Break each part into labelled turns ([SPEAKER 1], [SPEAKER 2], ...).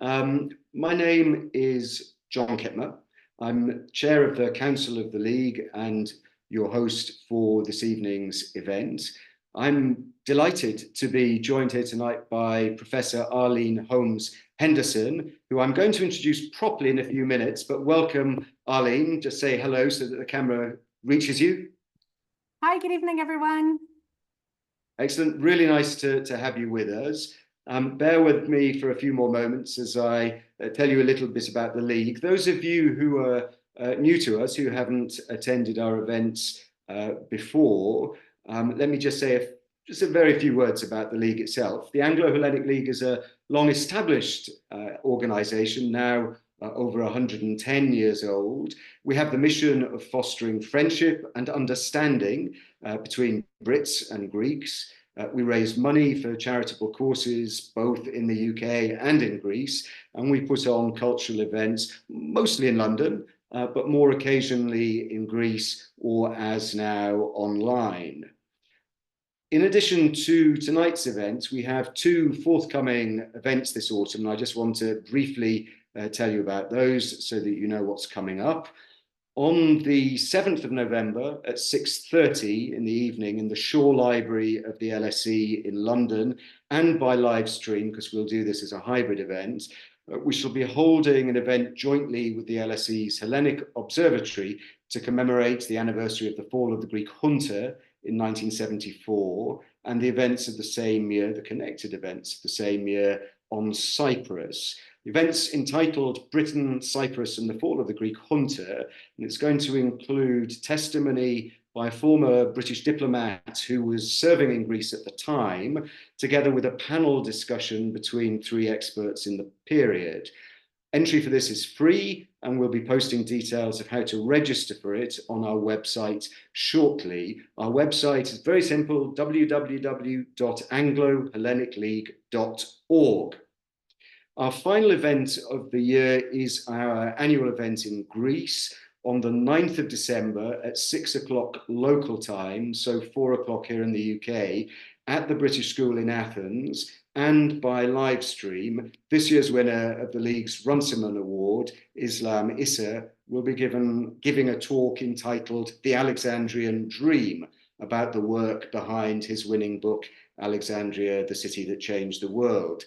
[SPEAKER 1] My name is John Ketmer. I'm chair of the Council of the League and your host for this evening's event. I'm delighted to be joined here tonight by Professor Arlene Holmes-Henderson, who I'm going to introduce properly in a few minutes, but welcome, Arlene. Just say hello so that the camera reaches you.
[SPEAKER 2] Hi, good evening, everyone.
[SPEAKER 1] Excellent. Really nice to have you with us. Bear with me for a few more moments as I tell you a little bit about the League. Those of you who are new to us, who haven't attended our events before, let me just say just a very few words about the League itself. The Anglo-Hellenic League is a long-established organisation, now over 110 years old. We have the mission of fostering friendship and understanding between Brits and Greeks. We raise money for charitable causes, both in the UK and in Greece, and we put on cultural events, mostly in London, but more occasionally in Greece or as now online. In addition to tonight's events, we have two forthcoming events this autumn, and I just want to briefly tell you about those so that you know what's coming up. On the 7th of November at 6:30 in the evening in the Shaw Library of the LSE in London, and by live stream, because we'll do this as a hybrid event, we shall be holding an event jointly with the LSE's Hellenic Observatory to commemorate the anniversary of the fall of the Greek junta in 1974, and the events of the same year, the connected events of the same year on Cyprus. The event's entitled Britain, Cyprus and the Fall of the Greek Junta, and it's going to include testimony by a former British diplomat who was serving in Greece at the time, together with a panel discussion between three experts in the period. Entry for this is free, and we'll be posting details of how to register for it on our website shortly. Our website is very simple, www.anglo-hellenicleague.org. Our final event of the year is our annual event in Greece on the 9th of December at 6 o'clock local time, so 4 o'clock here in the UK, at the British School in Athens, and by live stream. This year's winner of the League's Runciman Award, Islam Issa, will be giving a talk entitled The Alexandrian Dream, about the work behind his winning book, Alexandria, the City That Changed the World.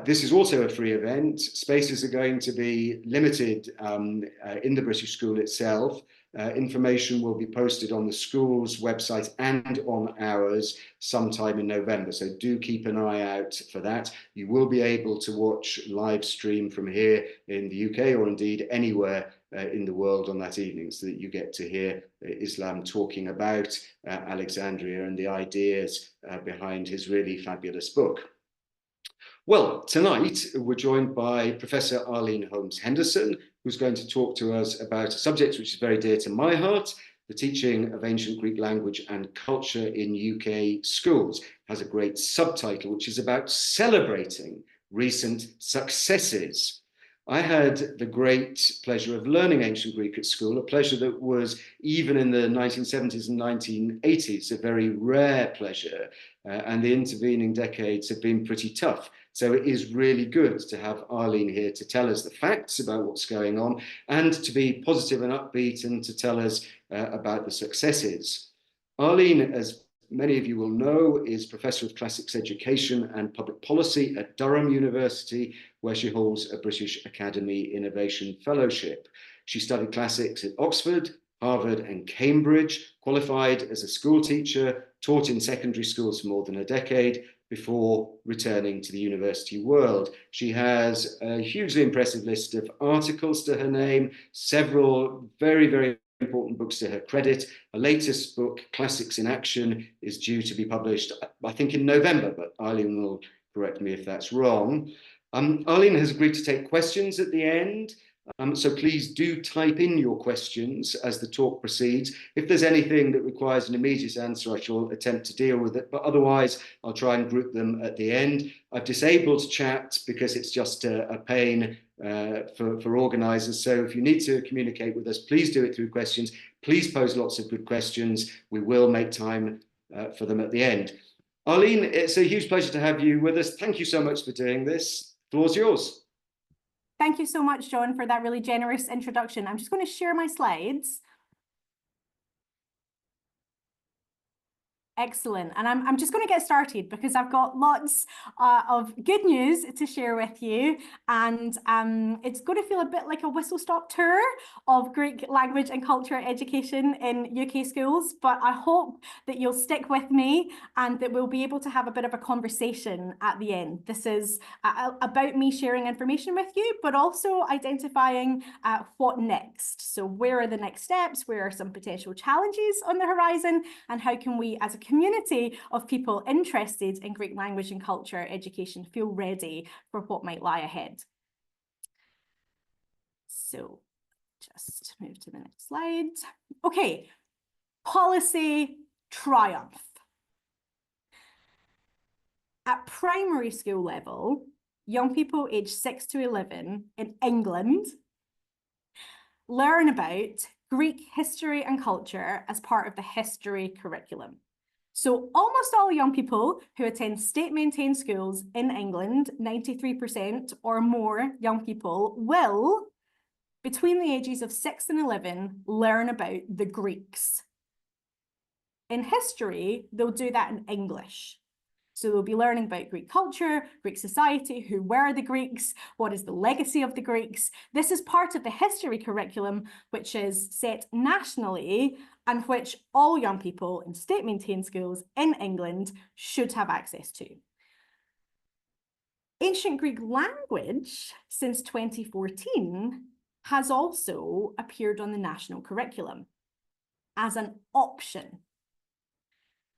[SPEAKER 1] This is also a free event. Spaces are going to be limited in the British School itself. Information will be posted on the school's website and on ours sometime in November. So do keep an eye out for that. You will be able to watch live stream from here in the UK or indeed anywhere in the world on that evening, so that you get to hear Islam talking about Alexandria and the ideas behind his really fabulous book. Well, tonight we're joined by Professor Arlene Holmes-Henderson, who's going to talk to us about a subject which is very dear to my heart, the teaching of ancient Greek language and culture in UK schools. It has a great subtitle, which is about celebrating recent successes. I had the great pleasure of learning ancient Greek at school, a pleasure that was, even in the 1970s and 1980s, a very rare pleasure, and the intervening decades have been pretty tough. So it is really good to have Arlene here to tell us the facts about what's going on, and to be positive and upbeat, and to tell us about the successes. Arlene, as many of you will know, is Professor of Classics Education and Public Policy at Durham University, where she holds a British Academy Innovation Fellowship. She studied classics at Oxford, Harvard and Cambridge, qualified as a school teacher, taught in secondary schools for more than a decade before returning to the university world. She has a hugely impressive list of articles to her name, several very, very important books to her credit. Her latest book, Classics in Action, is due to be published, I think, in November, but Arlene will correct me if that's wrong. Arlene has agreed to take questions at the end, so please do type in your questions as the talk proceeds. If there's anything that requires an immediate answer, I shall attempt to deal with it, but otherwise I'll try and group them at the end. I've disabled chat because it's just a pain for organisers. So if you need to communicate with us, please do it through questions. Please pose lots of good questions. We will make time for them at the end. Arlene, it's a huge pleasure to have you with us. Thank you so much for doing this. The floor's yours.
[SPEAKER 2] Thank you so much, John, for that really generous introduction. I'm just going to share my slides. Excellent. And I'm just going to get started because I've got lots of good news to share with you. And it's going to feel a bit like a whistle-stop tour of Greek language and culture education in UK schools. But I hope that you'll stick with me and that we'll be able to have a bit of a conversation at the end. This is about me sharing information with you, but also identifying what next. So where are the next steps? Where are some potential challenges on the horizon? And how can we, as a community of people interested in Greek language and culture education, feel ready for what might lie ahead? So just move to the next slide. Okay, policy triumph. At primary school level, young people aged 6 to 11 in England learn about Greek history and culture as part of the history curriculum. So almost all young people who attend state-maintained schools in England, 93% or more young people will, between the ages of 6 and 11, learn about the Greeks. In history, they'll do that in English. So they'll be learning about Greek culture, Greek society, who were the Greeks, what is the legacy of the Greeks. This is part of the history curriculum, which is set nationally and which all young people in state-maintained schools in England should have access to. Ancient Greek language, since 2014, has also appeared on the national curriculum as an option.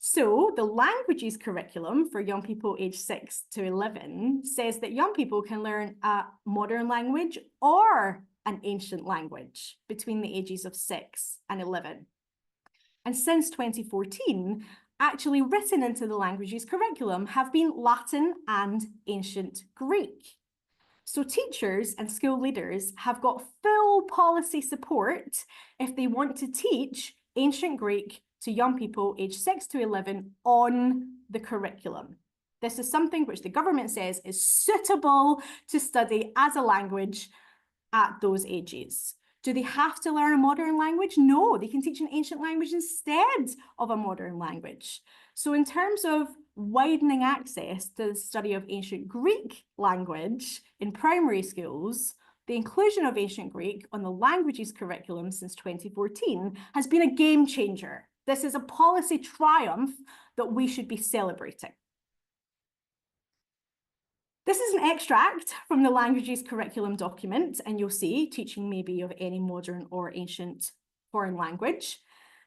[SPEAKER 2] So the languages curriculum for young people aged 6 to 11 says that young people can learn a modern language or an ancient language between the ages of 6 and 11. And since 2014, actually written into the languages curriculum have been Latin and ancient Greek. So teachers and school leaders have got full policy support if they want to teach ancient Greek to young people aged 6 to 11 on the curriculum. This is something which the government says is suitable to study as a language at those ages. Do they have to learn a modern language? No, they can teach an ancient language instead of a modern language. So in terms of widening access to the study of ancient Greek language in primary schools, the inclusion of ancient Greek on the languages curriculum since 2014 has been a game changer. This is a policy triumph that we should be celebrating. This is an extract from the languages curriculum document, and you'll see teaching may be of any modern or ancient foreign language.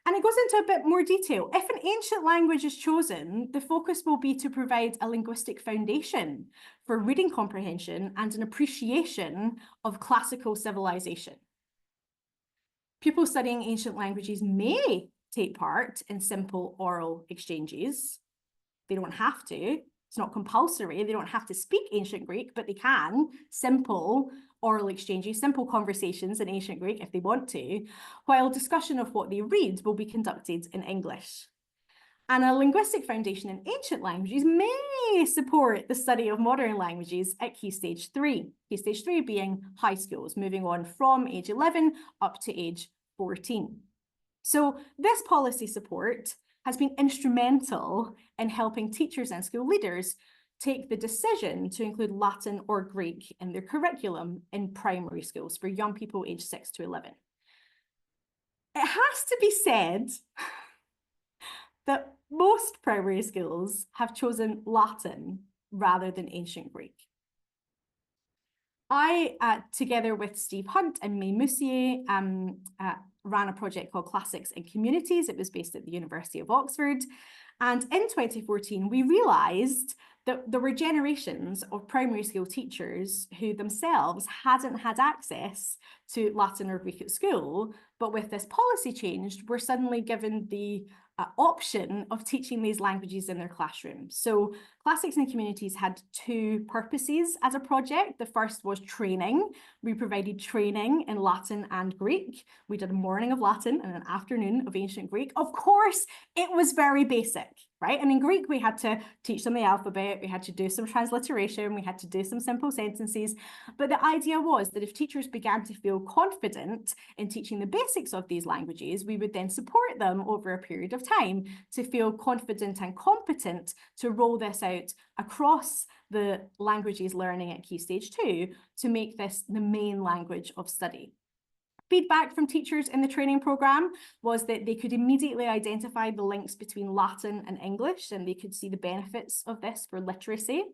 [SPEAKER 2] And it goes into a bit more detail. If an ancient language is chosen, the focus will be to provide a linguistic foundation for reading comprehension and an appreciation of classical civilization. Pupils studying ancient languages may take part in simple oral exchanges. They don't have to. It's not compulsory. They don't have to speak ancient Greek, but they can. Simple oral exchanges, simple conversations in ancient Greek if they want to, while discussion of what they read will be conducted in English. And a linguistic foundation in ancient languages may support the study of modern languages at Key Stage 3. Key Stage 3 being high schools, moving on from age 11 up to age 14. So this policy support has been instrumental in helping teachers and school leaders take the decision to include Latin or Greek in their curriculum in primary schools for young people aged 6 to 11. It has to be said that most primary schools have chosen Latin rather than ancient Greek. I, together with Steve Hunt and May Moussier, ran a project called Classics in Communities. It was based at the University of Oxford. And in 2014, we realised that there were generations of primary school teachers who themselves hadn't had access to Latin or Greek at school, but with this policy change, were suddenly given the option of teaching these languages in their classrooms. So Classics and Communities had two purposes as a project. The first was training. We provided training in Latin and Greek. We did a morning of Latin and an afternoon of ancient Greek. Of course, it was very basic, right? And in Greek, we had to teach them the alphabet, we had to do some transliteration, we had to do some simple sentences. But the idea was that if teachers began to feel confident in teaching the basics of these languages, we would then support them over a period of time to feel confident and competent to roll this out across the languages learning at Key Stage 2 to make this the main language of study. Feedback from teachers in the training programme was that they could immediately identify the links between Latin and English, and they could see the benefits of this for literacy.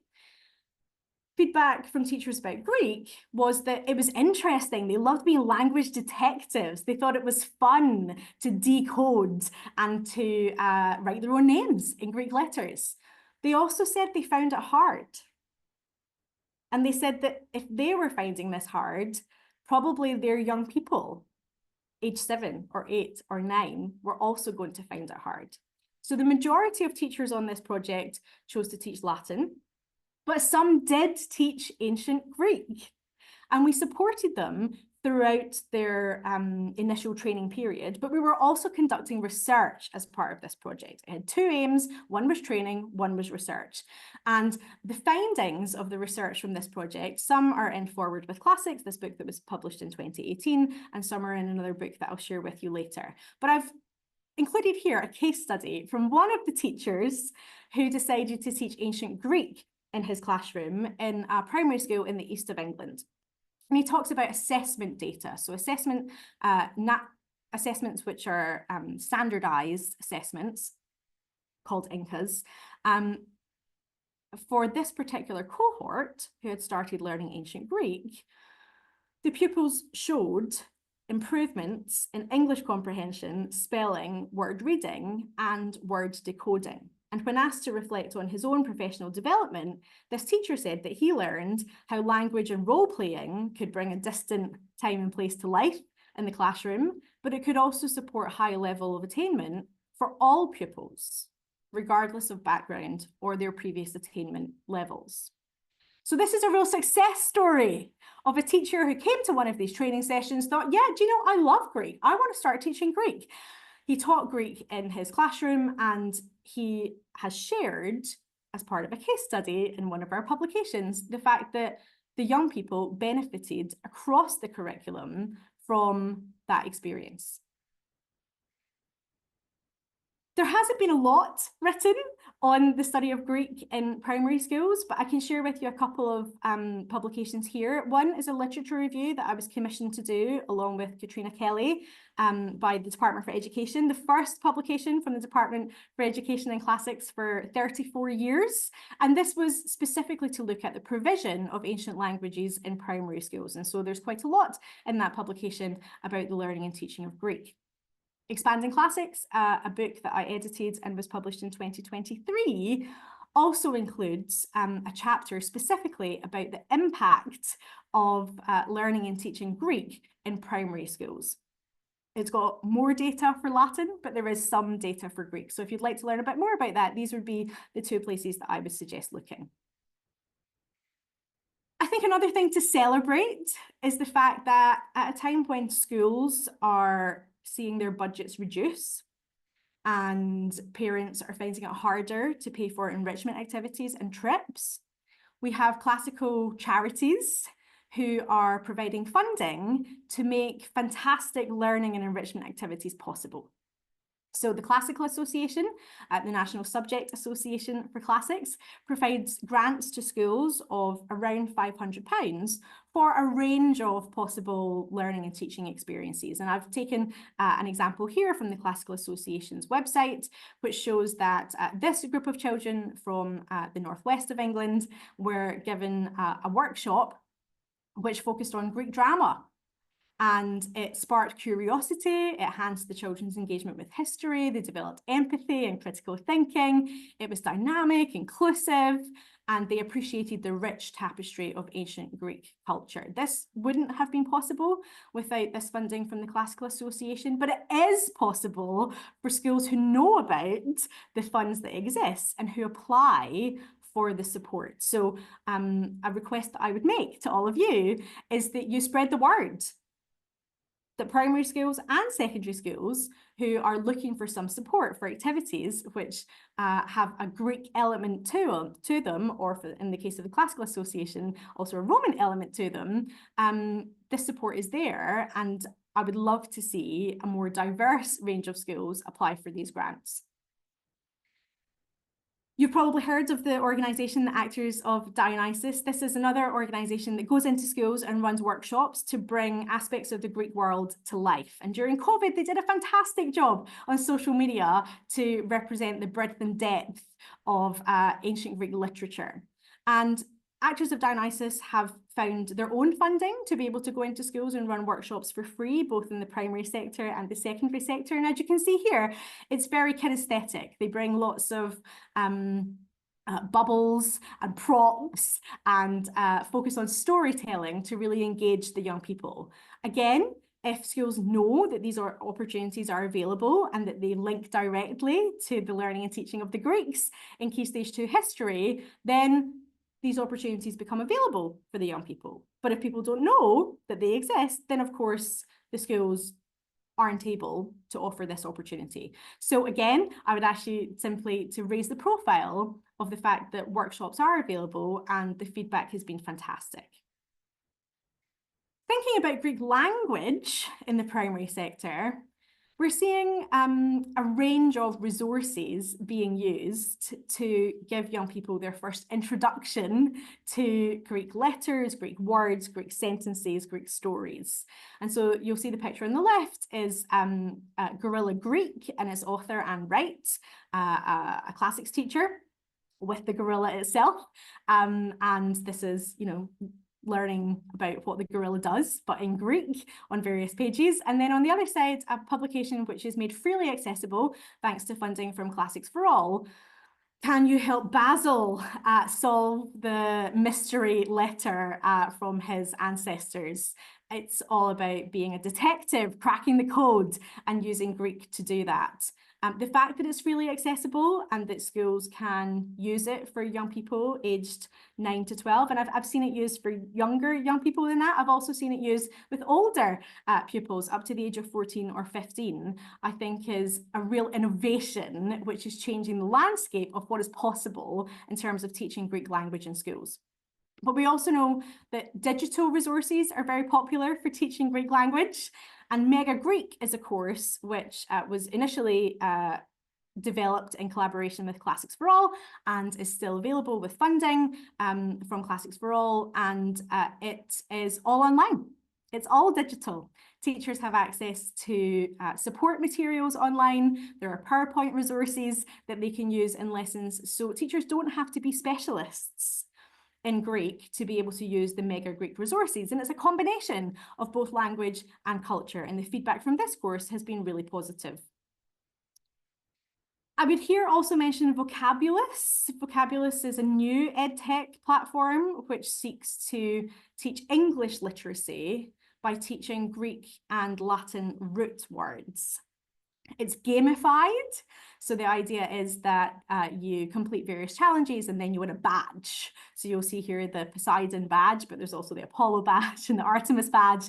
[SPEAKER 2] Feedback from teachers about Greek was that it was interesting. They loved being language detectives. They thought it was fun to decode and to write their own names in Greek letters. They also said they found it hard. And they said that if they were finding this hard, probably their young people, age 7 or 8 or 9, were also going to find it hard. So the majority of teachers on this project chose to teach Latin, but some did teach ancient Greek. And we supported them throughout their initial training period, but we were also conducting research as part of this project. It had two aims: one was training, one was research. And the findings of the research from this project, some are in Forward with Classics, this book that was published in 2018, and some are in another book that I'll share with you later. But I've included here a case study from one of the teachers who decided to teach ancient Greek in his classroom in a primary school in the east of England. And he talks about assessment data. So assessments which are standardized assessments called INCAs. For this particular cohort who had started learning ancient Greek, the pupils showed improvements in English comprehension, spelling, word reading, and word decoding. And when asked to reflect on his own professional development, this teacher said that he learned how language and role-playing could bring a distant time and place to life in the classroom, but it could also support high level of attainment for all pupils, regardless of background or their previous attainment levels. So this is a real success story of a teacher who came to one of these training sessions, thought, yeah, do you know, I love Greek. I want to start teaching Greek. He taught Greek in his classroom, and he has shared, as part of a case study in one of our publications, the fact that the young people benefited across the curriculum from that experience. There hasn't been a lot written on the study of Greek in primary schools, but I can share with you a couple of publications here. One is a literature review that I was commissioned to do along with Katrina Kelly by the Department for Education. The first publication from the Department for Education and Classics for 34 years. And this was specifically to look at the provision of ancient languages in primary schools. And so there's quite a lot in that publication about the learning and teaching of Greek. Expanding Classics, a book that I edited and was published in 2023, also includes a chapter specifically about the impact of learning and teaching Greek in primary schools. It's got more data for Latin, but there is some data for Greek. So if you'd like to learn a bit more about that, these would be the two places that I would suggest looking. I think another thing to celebrate is the fact that at a time when schools are seeing their budgets reduce and parents are finding it harder to pay for enrichment activities and trips, we have classical charities who are providing funding to make fantastic learning and enrichment activities possible. So the Classical Association, the National Subject Association for Classics, provides grants to schools of around £500 for a range of possible learning and teaching experiences. And I've taken an example here from the Classical Association's website, which shows that this group of children from the northwest of England were given a workshop which focused on Greek drama. And it sparked curiosity, it enhanced the children's engagement with history, they developed empathy and critical thinking, it was dynamic, inclusive, and they appreciated the rich tapestry of ancient Greek culture. This wouldn't have been possible without this funding from the Classical Association, but it is possible for schools who know about the funds that exist and who apply for the support. So a request that I would make to all of you is that you spread the word that primary schools and secondary schools who are looking for some support for activities which have a Greek element to them, or in the case of the Classical Association, also a Roman element to them, this support is there, and I would love to see a more diverse range of schools apply for these grants. You've probably heard of the organisation, the Actors of Dionysus. This is another organisation that goes into schools and runs workshops to bring aspects of the Greek world to life. And during COVID, they did a fantastic job on social media to represent the breadth and depth of ancient Greek literature. And Actors of Dionysus have found their own funding to be able to go into schools and run workshops for free, both in the primary sector and the secondary sector. And as you can see here, it's very kinesthetic. They bring lots of bubbles and props and focus on storytelling to really engage the young people. Again, if schools know that these opportunities are available and that they link directly to the learning and teaching of the Greeks in Key Stage 2 history, then these opportunities become available for the young people. But if people don't know that they exist, then of course the schools aren't able to offer this opportunity. So again, I would ask you simply to raise the profile of the fact that workshops are available, and the feedback has been fantastic. Thinking about Greek language in the primary sector, we're seeing a range of resources being used to give young people their first introduction to Greek letters, Greek words, Greek sentences, Greek stories. And so you'll see the picture on the left is Gorilla Greek and its author Anne Wright, a classics teacher with the gorilla itself. And this is, learning about what the gorilla does, but in Greek on various pages. And then on the other side, a publication which is made freely accessible thanks to funding from Classics for All. Can you help Basil solve the mystery letter from his ancestors? It's all about being a detective, cracking the code and using Greek to do that. The fact that it's freely accessible and that schools can use it for young people aged 9 to 12, and I've seen it used for younger young people than that. I've also seen it used with older pupils up to the age of 14 or 15, I think is a real innovation, which is changing the landscape of what is possible in terms of teaching Greek language in schools. But we also know that digital resources are very popular for teaching Greek language. And Mega Greek is a course which was initially developed in collaboration with Classics for All and is still available with funding from Classics for All. And it is all online. It's all digital. Teachers have access to support materials online. There are PowerPoint resources that they can use in lessons. So teachers don't have to be specialists in Greek to be able to use the Mega Greek resources. And it's a combination of both language and culture. And the feedback from this course has been really positive. I would here also mention Vocabulous. Vocabulous is a new EdTech platform which seeks to teach English literacy by teaching Greek and Latin root words. It's gamified. So the idea is that you complete various challenges and then you win a badge. So you'll see here the Poseidon badge, but there's also the Apollo badge and the Artemis badge.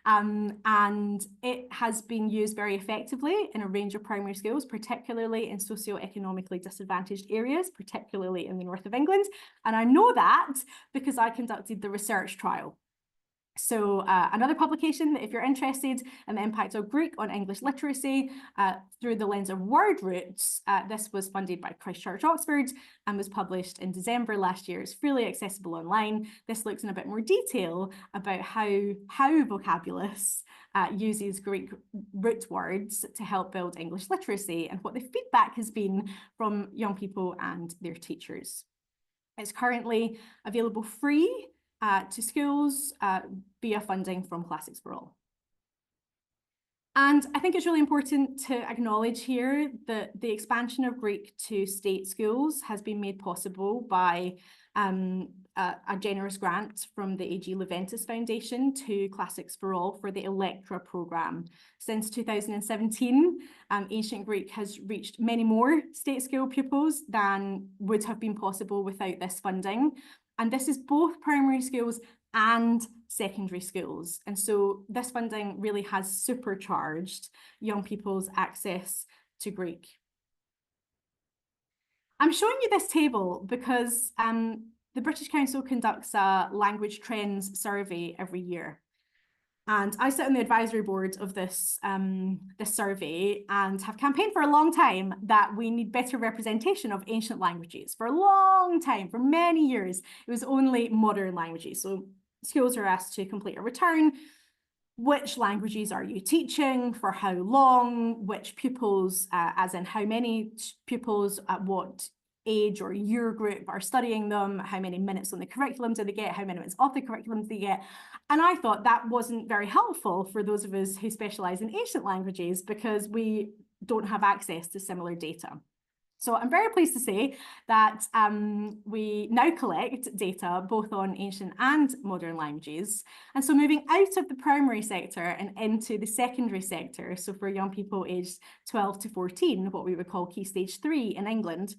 [SPEAKER 2] And it has been used very effectively in a range of primary schools, particularly in socioeconomically disadvantaged areas, particularly in the north of England. And I know that because I conducted the research trial. So another publication, if you're interested in the impact of Greek on English literacy through the lens of word roots, this was funded by Christ Church, Oxford, and was published in December last year. It's freely accessible online. This looks in a bit more detail about how Vocabulous uses Greek root words to help build English literacy and what the feedback has been from young people and their teachers. It's currently available free to schools via funding from Classics for All. And I think it's really important to acknowledge here that the expansion of Greek to state schools has been made possible by a generous grant from the A.G. Leventis Foundation to Classics for All for the Electra programme. Since 2017, Ancient Greek has reached many more state school pupils than would have been possible without this funding. And this is both primary schools and secondary schools. And so this funding really has supercharged young people's access to Greek. I'm showing you this table because the British Council conducts a language trends survey every year. And I sit on the advisory board of this survey and have campaigned for a long time that we need better representation of ancient languages. For a long time, for many years, it was only modern languages. So schools are asked to complete a return. Which languages are you teaching, for how long, which pupils, as in how many pupils at what age or year group are studying them, how many minutes on the curriculum do they get, how many minutes off the curriculum do they get. And I thought that wasn't very helpful for those of us who specialise in ancient languages because we don't have access to similar data. So I'm very pleased to say that we now collect data both on ancient and modern languages. And so moving out of the primary sector and into the secondary sector, so for young people aged 12 to 14, what we would call Key Stage 3 in England,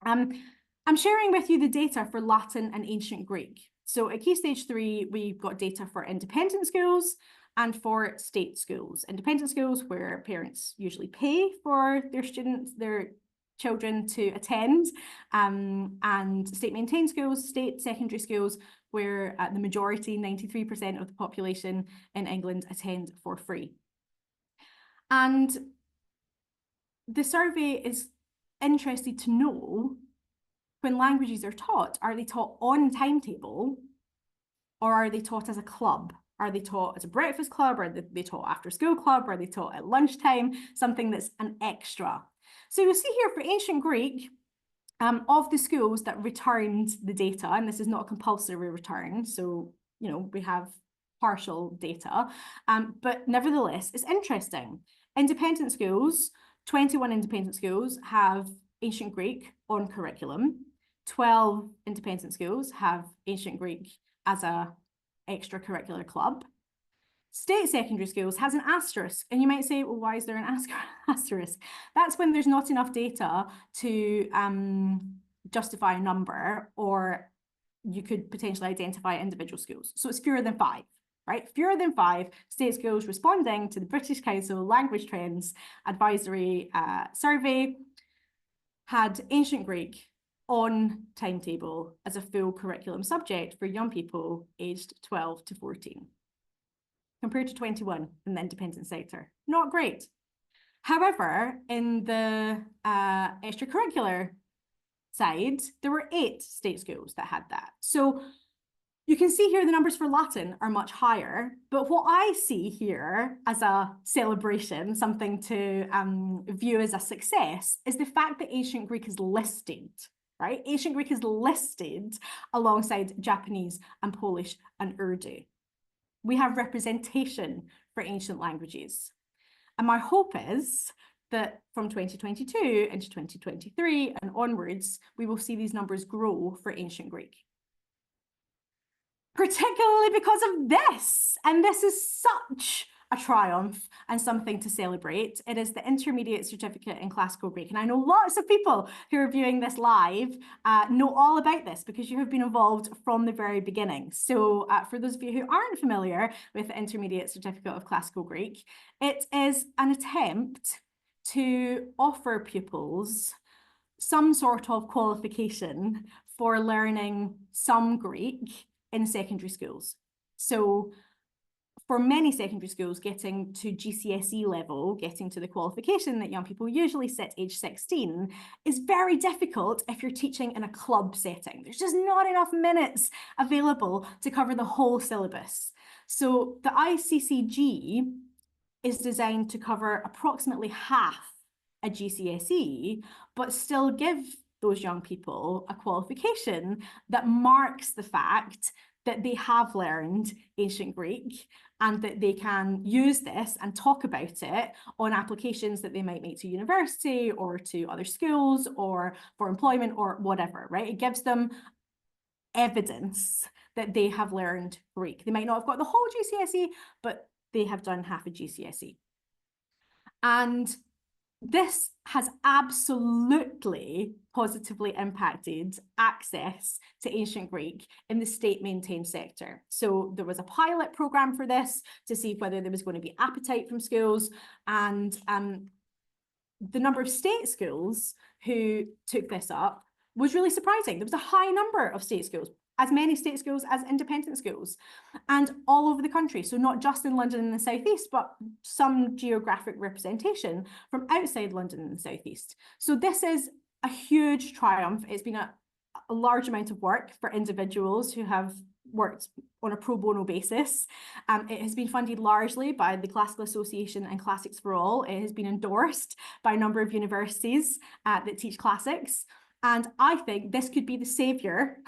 [SPEAKER 2] I'm sharing with you the data for Latin and Ancient Greek. So at Key Stage 3, we've got data for independent schools and for state schools. Independent schools where parents usually pay for their students, their children to attend, and state-maintained schools, state secondary schools, where the majority, 93% of the population in England attend for free. And the survey is interested to know, when languages are they taught on timetable, or are they taught as a club? Are they taught as a breakfast club? Are they taught after school club? Are they taught at lunchtime? Something that's an extra. So you'll see here for Ancient Greek, of the schools that returned the data, and this is not a compulsory return, so we have partial data, but nevertheless, it's interesting. Independent schools, 21 independent schools have Ancient Greek on curriculum. 12 independent schools have Ancient Greek as a extracurricular club. State secondary schools has an asterisk, and you might say, well, why is there an asterisk? That's when there's not enough data to justify a number, or you could potentially identify individual schools. So it's fewer than 5, right? Fewer than 5 state schools responding to the British Council Language Trends Advisory Survey had Ancient Greek on timetable as a full curriculum subject for young people aged 12 to 14. Compared to 21 in the independent sector. Not great. However, in the extracurricular side, there were 8 state schools that had that. So you can see here the numbers for Latin are much higher, but what I see here as a celebration, something to view as a success, is the fact that Ancient Greek is listed, right? Ancient Greek is listed alongside Japanese and Polish and Urdu. We have representation for ancient languages. And my hope is that from 2022 into 2023 and onwards, we will see these numbers grow for Ancient Greek. Particularly because of this, and this is such a triumph and something to celebrate. It is the Intermediate Certificate in Classical Greek. And I know lots of people who are viewing this live know all about this because you have been involved from the very beginning. So for those of you who aren't familiar with the Intermediate Certificate of Classical Greek, it is an attempt to offer pupils some sort of qualification for learning some Greek in secondary schools. So for many secondary schools, getting to GCSE level, getting to the qualification that young people usually sit age 16, is very difficult if you're teaching in a club setting. There's just not enough minutes available to cover the whole syllabus. So the ICCG is designed to cover approximately half a GCSE, but still give those young people a qualification that marks the fact that they have learned Ancient Greek and that they can use this and talk about it on applications that they might make to university or to other schools or for employment or whatever, right? It gives them evidence that they have learned Greek. They might not have got the whole GCSE, but they have done half a GCSE. And this has absolutely positively impacted access to ancient Greek in the state-maintained sector. So there was a pilot program for this to see whether there was going to be appetite from schools, and the number of state schools who took this up was really surprising. There was a high number of state schools, as many state schools as independent schools, and all over the country. So not just in London and the southeast, but some geographic representation from outside London and the southeast. So this is a huge triumph. It's been a large amount of work for individuals who have worked on a pro bono basis. It has been funded largely by the Classical Association and Classics for All. It has been endorsed by a number of universities that teach classics. And I think this could be the saviour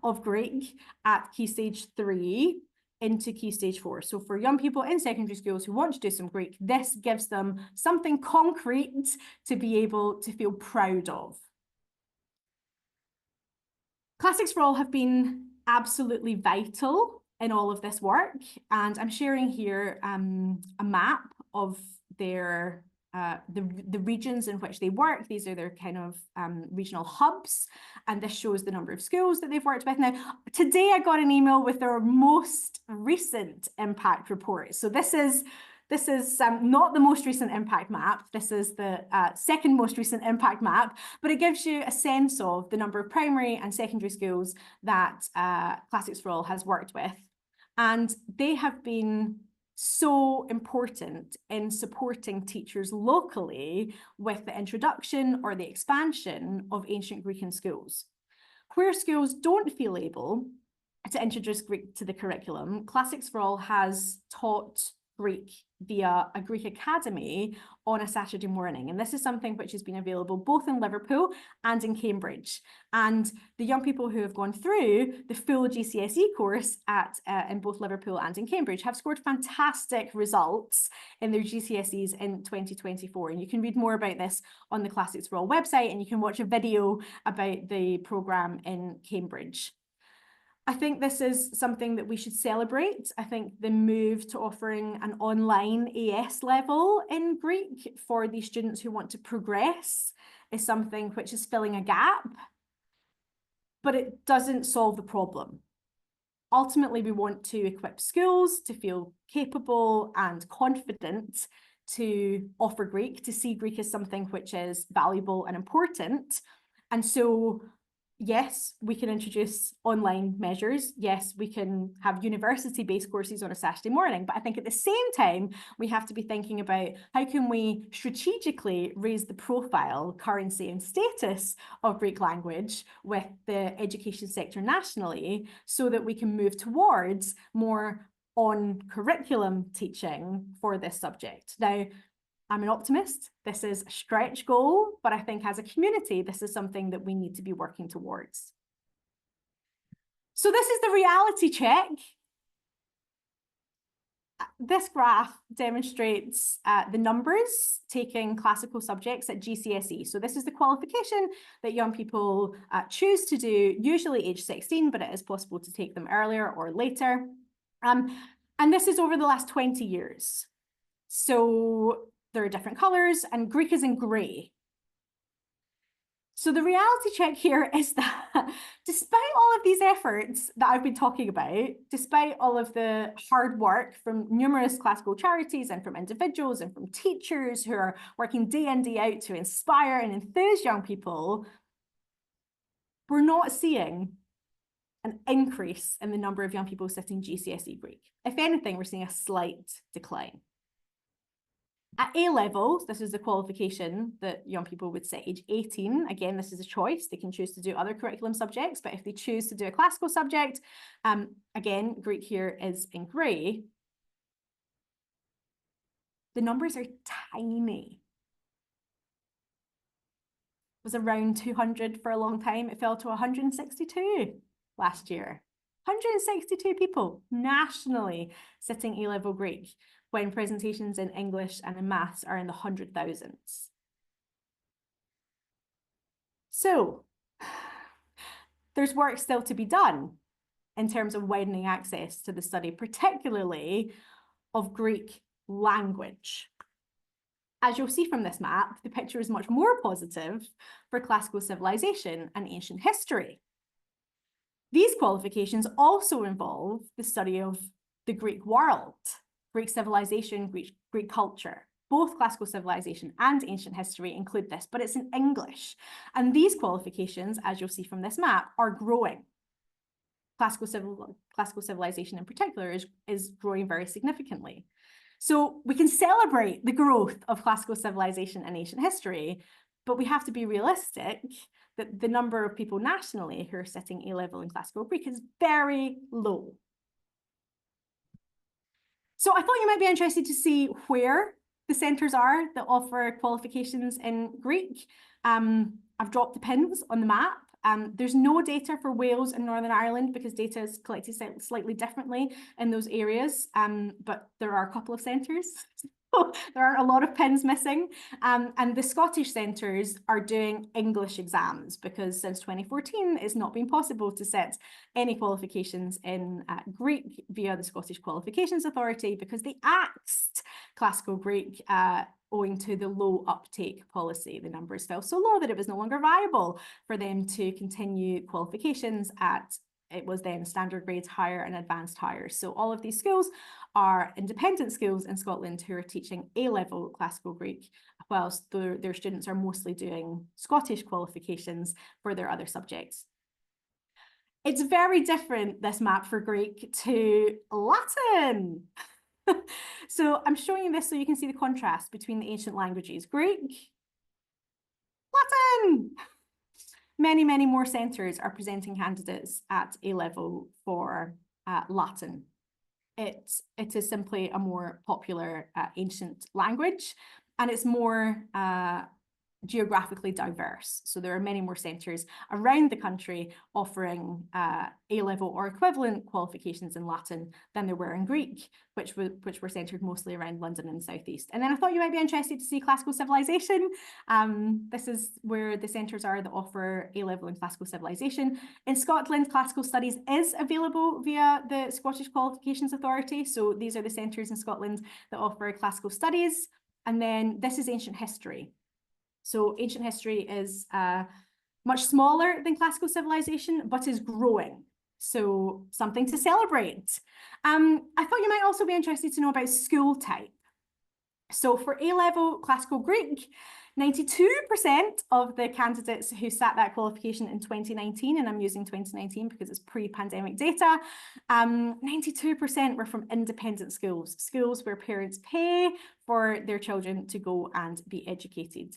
[SPEAKER 2] of Greek at Key Stage 3 into Key Stage 4. So for young people in secondary schools who want to do some Greek, this gives them something concrete to be able to feel proud of. Classics for All have been absolutely vital in all of this work, and I'm sharing here a map of their the regions in which they work. These are their kind of regional hubs, and this shows the number of schools that they've worked with. Now, today I got an email with their most recent impact report. So this is not the most recent impact map. This is the second most recent impact map, but it gives you a sense of the number of primary and secondary schools that Classics for All has worked with. And they have been so important in supporting teachers locally with the introduction or the expansion of ancient Greek in schools. Where schools don't feel able to introduce Greek to the curriculum, Classics for All has taught Greek via a Greek academy on a Saturday morning. And this is something which has been available both in Liverpool and in Cambridge. And the young people who have gone through the full GCSE course in both Liverpool and in Cambridge have scored fantastic results in their GCSEs in 2024. And you can read more about this on the Classics for All website, and you can watch a video about the programme in Cambridge. I think this is something that we should celebrate. I think the move to offering an online AS level in Greek for these students who want to progress is something which is filling a gap, but it doesn't solve the problem. Ultimately, we want to equip schools to feel capable and confident to offer Greek, to see Greek as something which is valuable and important. And so yes, we can introduce online measures. Yes, we can have university-based courses on a Saturday morning. But I think at the same time, we have to be thinking about how can we strategically raise the profile, currency, and status of Greek language with the education sector nationally so that we can move towards more on-curriculum teaching for this subject. Now, I'm an optimist. This is a stretch goal, but I think as a community, this is something that we need to be working towards. So this is the reality check. This graph demonstrates the numbers taking classical subjects at GCSE. So this is the qualification that young people choose to do, usually age 16, but it is possible to take them earlier or later. And this is over the last 20 years. So there are different colors, and Greek is in grey. So the reality check here is that despite all of these efforts that I've been talking about, despite all of the hard work from numerous classical charities and from individuals and from teachers who are working day in, day out to inspire and enthuse young people, we're not seeing an increase in the number of young people sitting GCSE Greek. If anything, we're seeing a slight decline. At A levels, this is the qualification that young people would set age 18. Again, this is a choice. They can choose to do other curriculum subjects, but if they choose to do a classical subject, again, Greek here is in grey. The numbers are tiny. It was around 200 for a long time. It fell to 162 last year. 162 people nationally sitting A-level Greek, when presentations in English and in maths are in the 100,000s. So there's work still to be done in terms of widening access to the study, particularly of Greek language. As you'll see from this map, the picture is much more positive for classical civilization and ancient history. These qualifications also involve the study of the Greek world, Greek civilization, Greek culture. Both classical civilization and ancient history include this, but it's in English. And these qualifications, as you'll see from this map, are growing. Classical civilization in particular is growing very significantly. So we can celebrate the growth of classical civilization and ancient history, but we have to be realistic that the number of people nationally who are sitting A-level in classical Greek is very low. So I thought you might be interested to see where the centres are that offer qualifications in Greek. I've dropped the pins on the map. There's no data for Wales and Northern Ireland because data is collected slightly differently in those areas, but there are a couple of centres. There aren't a lot of pins missing. And the Scottish centres are doing English exams because since 2014, it's not been possible to set any qualifications in Greek via the Scottish Qualifications Authority because they axed classical Greek owing to the low uptake policy. The numbers fell so low that it was no longer viable for them to continue qualifications at, it was then standard grades higher and advanced higher. So all of these schools are independent schools in Scotland who are teaching A-level classical Greek, whilst their students are mostly doing Scottish qualifications for their other subjects. It's very different, this map for Greek, to Latin. So I'm showing you this so you can see the contrast between the ancient languages. Greek, Latin. Many, many more centres are presenting candidates at A-level for Latin. It is simply a more popular ancient language, and it's more geographically diverse. So there are many more centres around the country offering A-level or equivalent qualifications in Latin than there were in Greek, which were centred mostly around London and the South East. And then I thought you might be interested to see classical civilization. This is where the centres are that offer A-level in classical civilization. In Scotland, classical studies is available via the Scottish Qualifications Authority. So these are the centres in Scotland that offer classical studies. And then this is ancient history. So ancient history is much smaller than classical civilization, but is growing. So something to celebrate. I thought you might also be interested to know about school type. So for A-level classical Greek, 92% of the candidates who sat that qualification in 2019, and I'm using 2019 because it's pre-pandemic data, 92% were from independent schools, schools where parents pay for their children to go and be educated.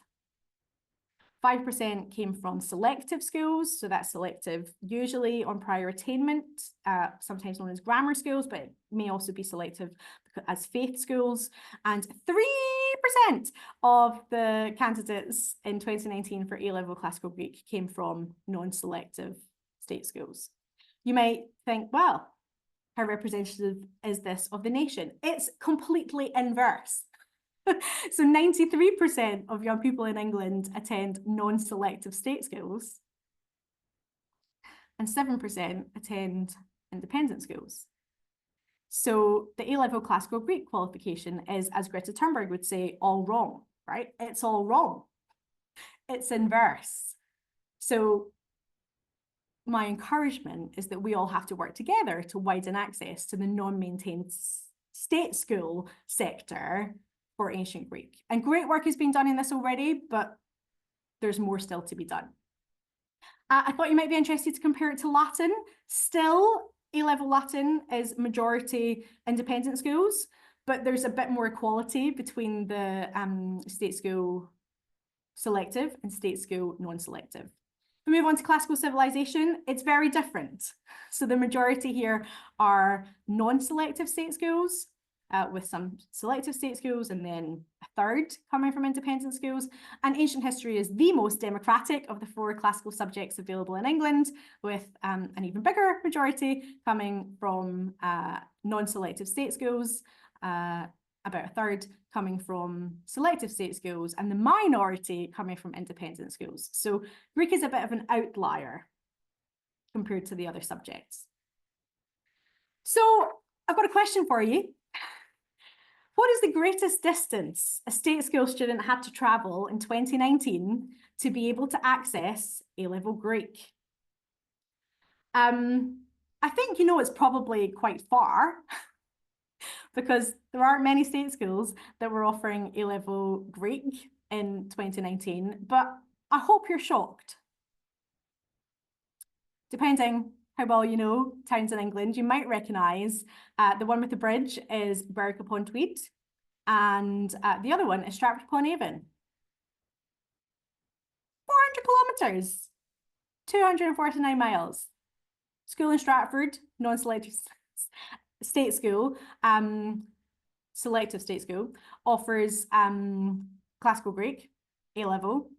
[SPEAKER 2] 5% came from selective schools, so that's selective usually on prior attainment, sometimes known as grammar schools, but it may also be selective as faith schools. And 3% of the candidates in 2019 for A-level classical Greek came from non-selective state schools. You might think, well, how representative is this of the nation? It's completely inverse. So 93% of young people in England attend non-selective state schools and 7% attend independent schools. So the A-level classical Greek qualification is, as Greta Thunberg would say, all wrong, right? It's all wrong. It's inverse. So my encouragement is that we all have to work together to widen access to the non-maintained state school sector for ancient Greek. And great work has been done in this already, but there's more still to be done. I thought you might be interested to compare it to Latin. Still, A-level Latin is majority independent schools, but there's a bit more equality between the state school selective and state school non-selective. If we move on to classical civilization, it's very different. So the majority here are non-selective state schools, with some selective state schools, and then a third coming from independent schools. And ancient history is the most democratic of the 4 classical subjects available in England, with an even bigger majority coming from non-selective state schools, about a third coming from selective state schools, and the minority coming from independent schools. So Greek is a bit of an outlier. compared to the other subjects. So I've got a question for you. What is the greatest distance a state school student had to travel in 2019 to be able to access A-level Greek? I think you know it's probably quite far because there aren't many state schools that were offering A-level Greek in 2019, but I hope you're shocked. Depending how well you know towns in England, you might recognise the one with the bridge is Berwick-upon-Tweed, and the other one is Stratford-upon-Avon. 400 kilometres, 249 miles. School in Stratford, non-selective state school, selective state school, offers classical Greek, A-level.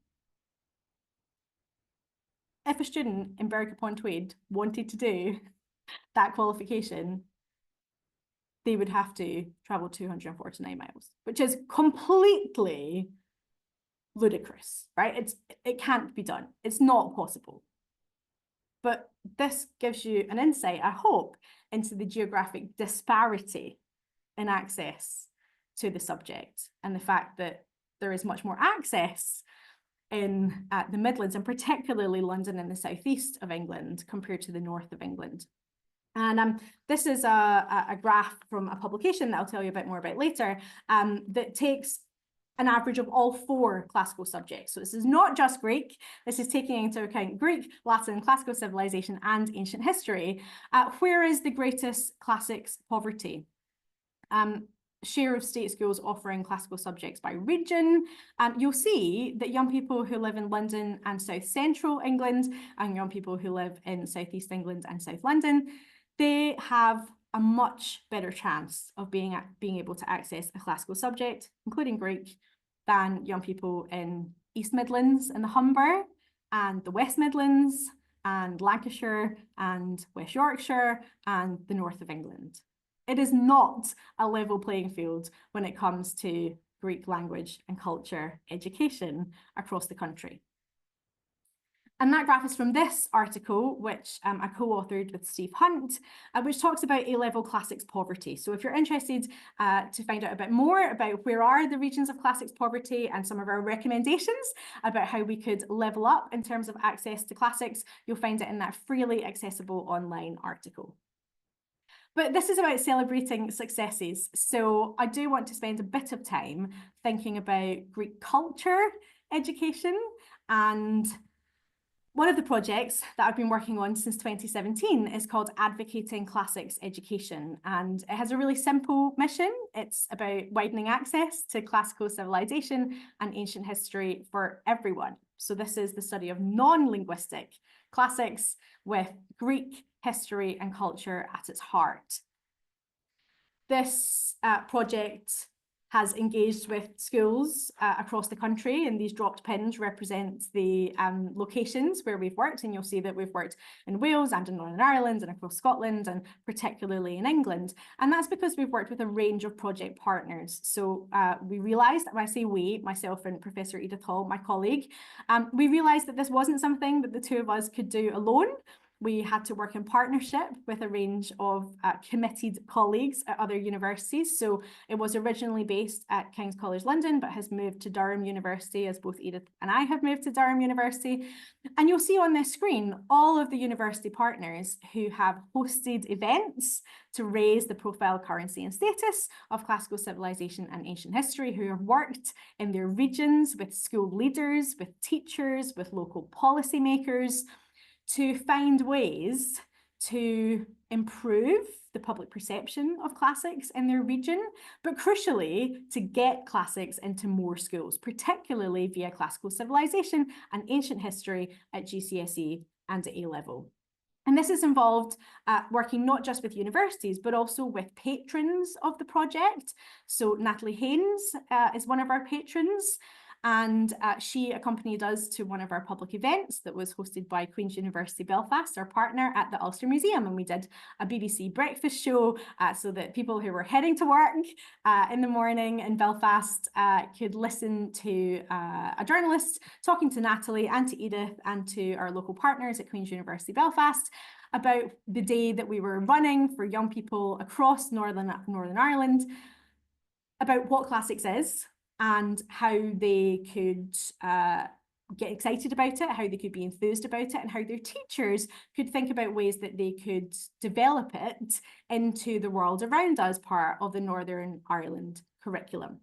[SPEAKER 2] If a student in Berwick-upon-Tweed wanted to do that qualification, they would have to travel 249 miles, which is completely ludicrous, right? It can't be done. It's not possible. But this gives you an insight, I hope, into the geographic disparity in access to the subject and the fact that there is much more access in the Midlands, and particularly London and the southeast of England compared to the north of England. And this is a graph from a publication that I'll tell you a bit more about later that takes an average of all 4 classical subjects. So this is not just Greek, this is taking into account Greek, Latin, classical civilization, and ancient history. Where is the greatest classics poverty? Share of state schools offering classical subjects by region. You'll see that young people who live in London and South Central England and young people who live in South East England and South London, they have a much better chance of being able to access a classical subject, including Greek, than young people in East Midlands and the Humber and the West Midlands and Lancashire and West Yorkshire and the north of England. It is not a level playing field when it comes to Greek language and culture education across the country. And that graph is from this article, which I co-authored with Steve Hunt, which talks about A-level classics poverty. So if you're interested to find out a bit more about where are the regions of classics poverty and some of our recommendations about how we could level up in terms of access to classics, you'll find it in that freely accessible online article. But this is about celebrating successes. So I do want to spend a bit of time thinking about Greek culture education, and one of the projects that I've been working on since 2017 is called Advocating Classics Education, and it has a really simple mission. It's about widening access to classical civilization and ancient history for everyone. So this is the study of non-linguistic classics with Greek history and culture at its heart. This project has engaged with schools across the country, and these dropped pins represent the locations where we've worked, and you'll see that we've worked in Wales and in Northern Ireland and across Scotland and particularly in England. And that's because we've worked with a range of project partners. So we realised, when I say we, myself and Professor Edith Hall, my colleague, we realised that this wasn't something that the two of us could do alone. We had to work in partnership with a range of committed colleagues at other universities. So it was originally based at King's College London, but has moved to Durham University, as both Edith and I have moved to Durham University. And you'll see on this screen all of the university partners who have hosted events to raise the profile, currency, and status of classical civilization and ancient history, who have worked in their regions with school leaders, with teachers, with local policymakers, to find ways to improve the public perception of classics in their region, but crucially, to get classics into more schools, particularly via classical civilization and ancient history at GCSE and at A-level. And this has involved working not just with universities, but also with patrons of the project. So Natalie Haynes is one of our patrons. and she accompanied us to one of our public events that was hosted by Queen's University Belfast, our partner, at the Ulster Museum. And we did a BBC breakfast show so that people who were heading to work in the morning in Belfast could listen to a journalist talking to Natalie and to Edith and to our local partners at Queen's University Belfast about the day that we were running for young people across Northern Ireland, about what classics is and how they could get excited about it, how they could be enthused about it, and how their teachers could think about ways that they could develop it into the world around us, part of the Northern Ireland curriculum.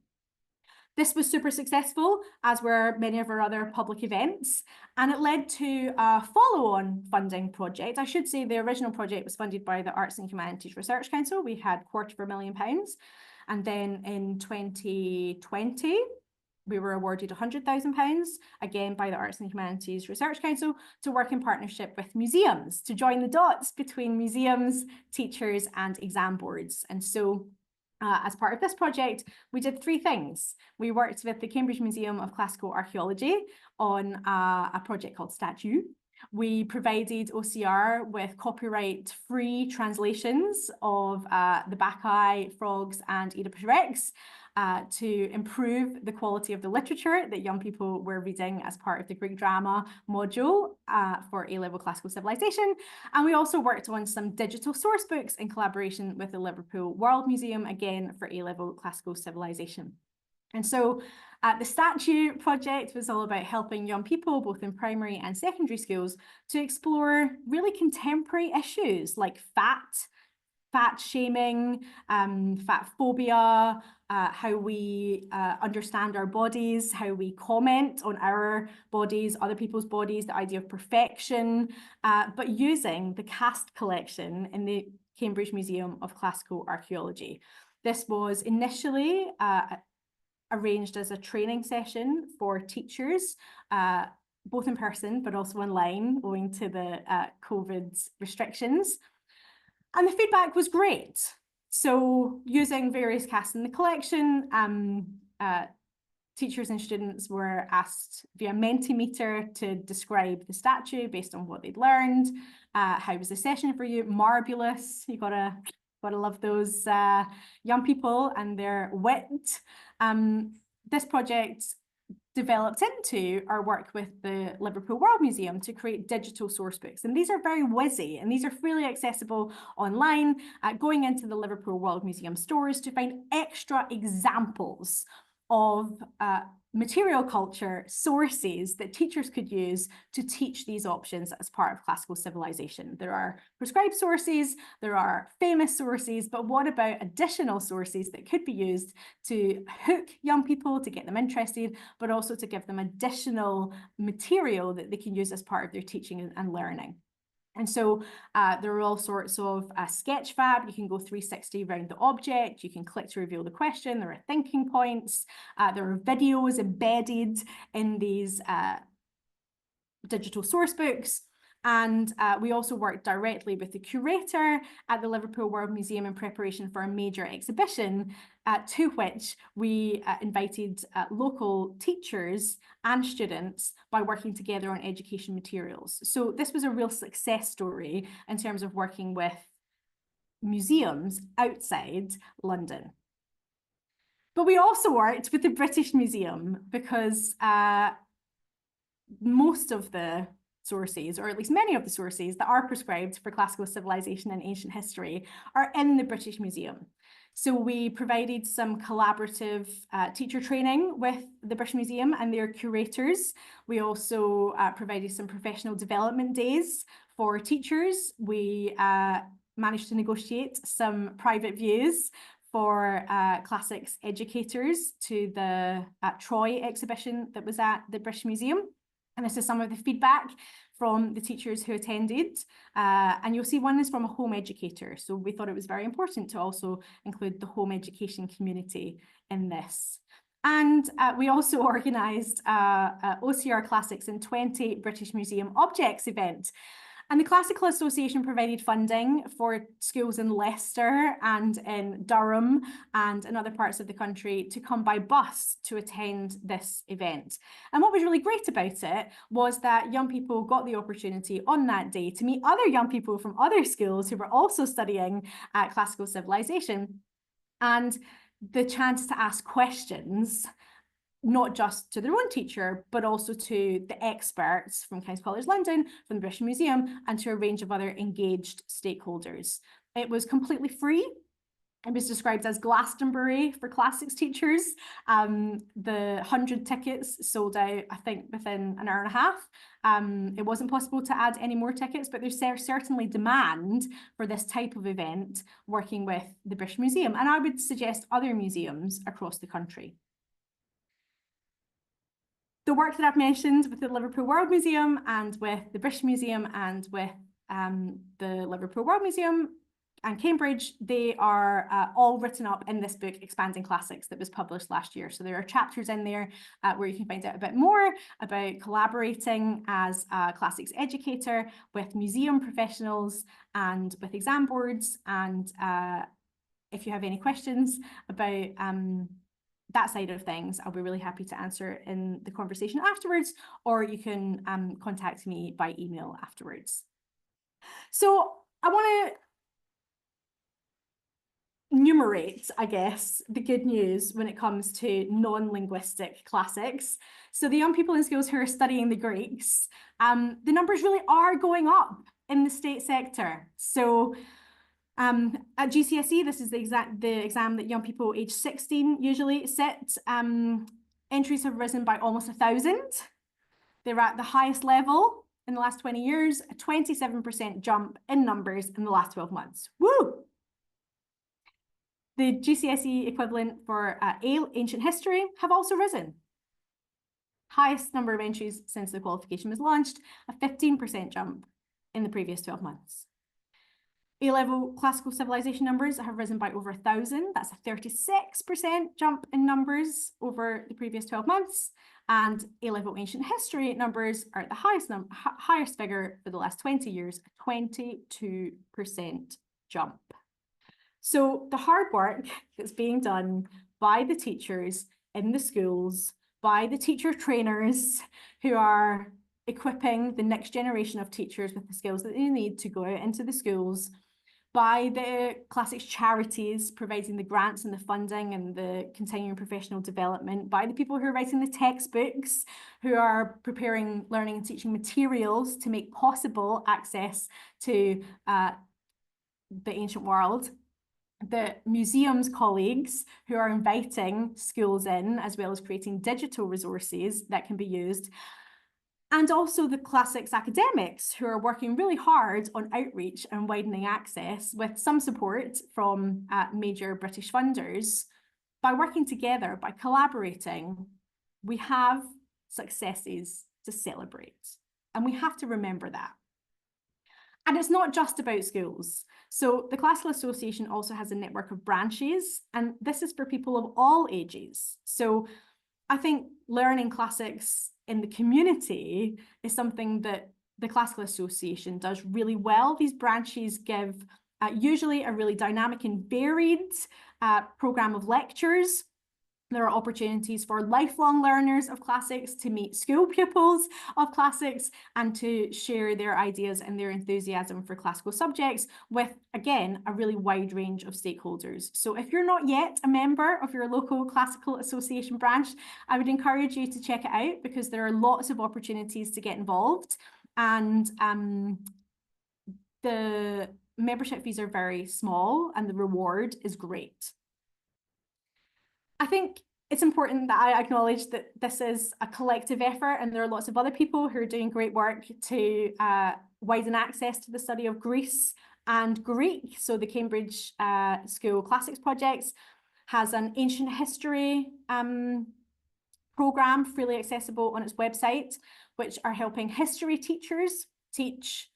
[SPEAKER 2] This was super successful, as were many of our other public events, and it led to a follow-on funding project. I should say the original project was funded by the Arts and Humanities Research Council. We had £250,000. And then in 2020, we were awarded £100,000, again by the Arts and Humanities Research Council, to work in partnership with museums, to join the dots between museums, teachers, and exam boards. And so as part of this project, we did 3 things. We worked with the Cambridge Museum of Classical Archaeology on a project called Statue. We provided OCR with copyright-free translations of the Bacchae, Frogs, and Oedipus Rex to improve the quality of the literature that young people were reading as part of the Greek drama module for A-level classical civilization. And we also worked on some digital source books in collaboration with the Liverpool World Museum, again for A-level classical civilization. And so the Statue project was all about helping young people, both in primary and secondary schools, to explore really contemporary issues like fat shaming, fat phobia, how we understand our bodies, how we comment on our bodies, other people's bodies, the idea of perfection, but using the cast collection in the Cambridge Museum of Classical Archaeology. This was initially arranged as a training session for teachers, both in person but also online, owing to the COVID restrictions. And the feedback was great. So using various casts in the collection, teachers and students were asked via Mentimeter to describe the statue based on what they'd learned. How was the session for you? Marvelous. You gotta love those young people and their wit. This project developed into our work with the Liverpool World Museum to create digital source books. And these are very whizzy, and these are freely accessible online, going into the Liverpool World Museum stores to find extra examples of material culture sources that teachers could use to teach these options as part of classical civilization. There are prescribed sources, there are famous sources, but what about additional sources that could be used to hook young people, to get them interested, but also to give them additional material that they can use as part of their teaching and learning? And so there are all sorts of sketch fab. You can go 360 around the object. You can click to reveal the question. There are thinking points. There are videos embedded in these digital source books. And we also worked directly with the curator at the Liverpool World Museum in preparation for a major exhibition, to which we invited local teachers and students by working together on education materials. So this was a real success story in terms of working with museums outside London. But we also worked with the British Museum because most of the sources, or at least many of the sources that are prescribed for classical civilization and ancient history, are in the British Museum. So we provided some collaborative teacher training with the British Museum and their curators. We also provided some professional development days for teachers. We managed to negotiate some private views for classics educators to the Troy exhibition that was at the British Museum. And this is some of the feedback from the teachers who attended. And you'll see one is from a home educator. So we thought it was very important to also include the home education community in this. And we also organised OCR Classics in 20 British Museum Objects event. And the Classical Association provided funding for schools in Leicester and in Durham and in other parts of the country to come by bus to attend this event. And what was really great about it was that young people got the opportunity on that day to meet other young people from other schools who were also studying classical civilization, and the chance to ask questions, not just to their own teacher, but also to the experts from King's College London, from the British Museum, and to a range of other engaged stakeholders. It was completely free. It was described as Glastonbury for classics teachers. The 100 tickets sold out, I think, within an hour and a half. It wasn't possible to add any more tickets, but there's certainly demand for this type of event working with the British Museum, and I would suggest other museums across the country. The work that I've mentioned with the Liverpool World Museum and with the British Museum and with the Liverpool World Museum and Cambridge, they are all written up in this book, Expanding Classics, that was published last year. So there are chapters in there where you can find out a bit more about collaborating as a classics educator with museum professionals and with exam boards. And if you have any questions about that side of things, I'll be really happy to answer in the conversation afterwards, or you can contact me by email afterwards. So I want to enumerate, I guess, the good news when it comes to non-linguistic classics. So the young people in schools who are studying the Greeks, the numbers really are going up in the state sector. So at GCSE, this is the exam that young people aged 16 usually sit. Entries have risen by almost 1,000. They're at the highest level in the last 20 years, a 27% jump in numbers in the last 12 months. Woo! The GCSE equivalent for ancient history have also risen. Highest number of entries since the qualification was launched, a 15% jump in the previous 12 months. A-level classical civilization numbers have risen by over 1,000. That's a 36% jump in numbers over the previous 12 months. And A-level ancient history numbers are at the highest figure for the last 20 years, a 22% jump. So the hard work that's being done by the teachers in the schools, by the teacher trainers who are equipping the next generation of teachers with the skills that they need to go out into the schools, by the classics charities providing the grants and the funding and the continuing professional development, by the people who are writing the textbooks, who are preparing learning and teaching materials to make possible access to the ancient world, the museum's colleagues who are inviting schools in, as well as creating digital resources that can be used, and also the classics academics who are working really hard on outreach and widening access with some support from major British funders. By working together, by collaborating, we have successes to celebrate, and we have to remember that. And it's not just about schools. So the Classical Association also has a network of branches, and this is for people of all ages. So I think learning classics in the community is something that the Classical Association does really well. These branches give usually a really dynamic and varied programme of lectures. There are opportunities for lifelong learners of classics to meet school pupils of classics and to share their ideas and their enthusiasm for classical subjects with, again, a really wide range of stakeholders. So if you're not yet a member of your local Classical Association branch, I would encourage you to check it out, because there are lots of opportunities to get involved, and the membership fees are very small and the reward is great. I think it's important that I acknowledge that this is a collective effort, and there are lots of other people who are doing great work to widen access to the study of Greece and Greek. So the Cambridge School Classics Project has an ancient history programme freely accessible on its website, which are helping history teachers teach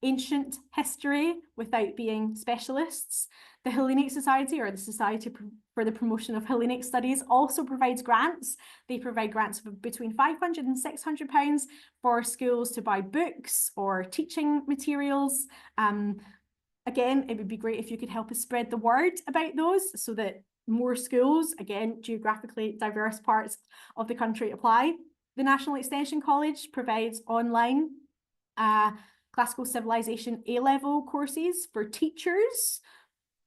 [SPEAKER 2] ancient history without being specialists. The Hellenic Society, or the Society for the Promotion of Hellenic Studies, also provides grants. They provide grants of between £500 and £600 for schools to buy books or teaching materials. Again, it would be great if you could help us spread the word about those so that more schools, again, geographically diverse parts of the country, apply. The National Extension College provides online classical civilization A-level courses for teachers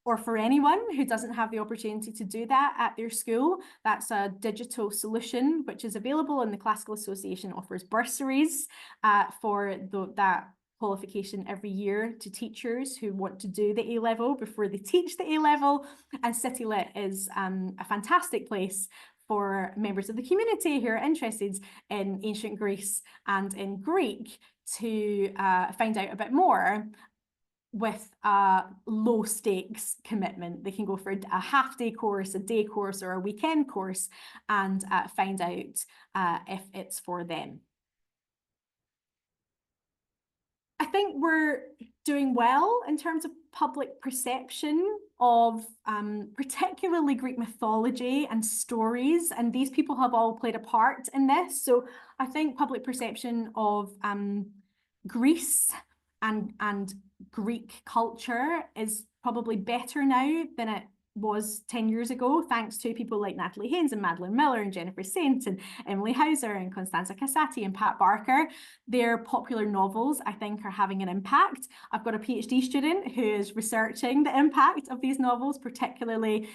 [SPEAKER 2] or for anyone who doesn't have the opportunity to do that at their school. That's a digital solution which is available, and the Classical Association offers bursaries for that qualification every year to teachers who want to do the A-level before they teach the A-level. And CityLit is a fantastic place for members of the community who are interested in ancient Greece and in Greek to find out a bit more with a low stakes commitment. They can go for a half-day course, a day course, or a weekend course and find out if it's for them. I think we're doing well in terms of public perception of particularly Greek mythology and stories, and these people have all played a part in this. So I think public perception of Greece and Greek culture is probably better now than it was 10 years ago, thanks to people like Natalie Haynes and Madeline Miller and Jennifer Saint and Emily Hauser and Constanza Cassati and Pat Barker. Their popular novels, I think, are having an impact. I've got a PhD student who is researching the impact of these novels, particularly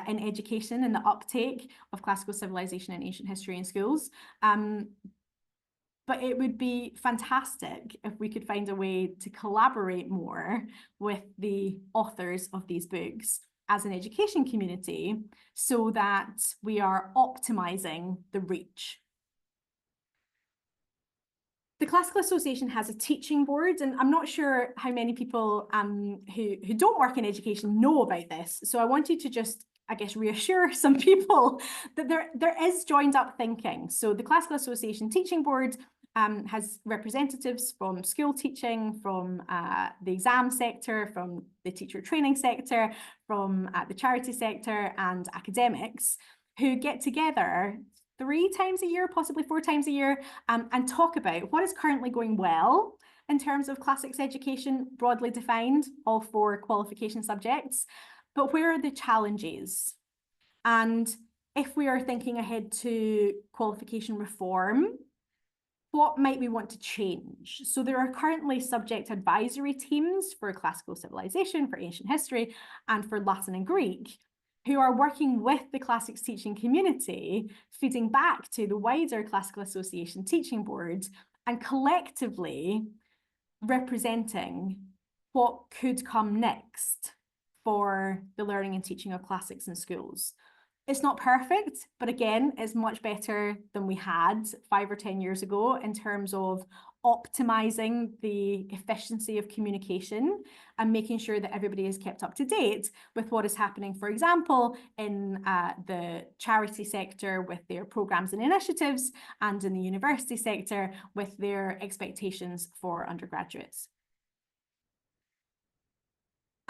[SPEAKER 2] in education and the uptake of classical civilization and ancient history in schools. But it would be fantastic if we could find a way to collaborate more with the authors of these books as an education community so that we are optimizing the reach. The Classical Association has a teaching board, and I'm not sure how many people who don't work in education know about this. So I wanted to just, I guess, reassure some people that there is joined up thinking. So the Classical Association Teaching Board has representatives from school teaching, from the exam sector, from the teacher training sector, from the charity sector and academics who get together 3 times a year, possibly 4 times a year, and talk about what is currently going well in terms of classics education, broadly defined, all 4 qualification subjects, but where are the challenges? And if we are thinking ahead to qualification reform, what might we want to change? So there are currently subject advisory teams for classical civilization, for ancient history, and for Latin and Greek, who are working with the classics teaching community, feeding back to the wider Classical Association Teaching Board, and collectively representing what could come next for the learning and teaching of classics in schools. It's not perfect, but again, it's much better than we had 5 or 10 years ago in terms of optimizing the efficiency of communication and making sure that everybody is kept up to date with what is happening, for example, in the charity sector with their programs and initiatives, and in the university sector with their expectations for undergraduates.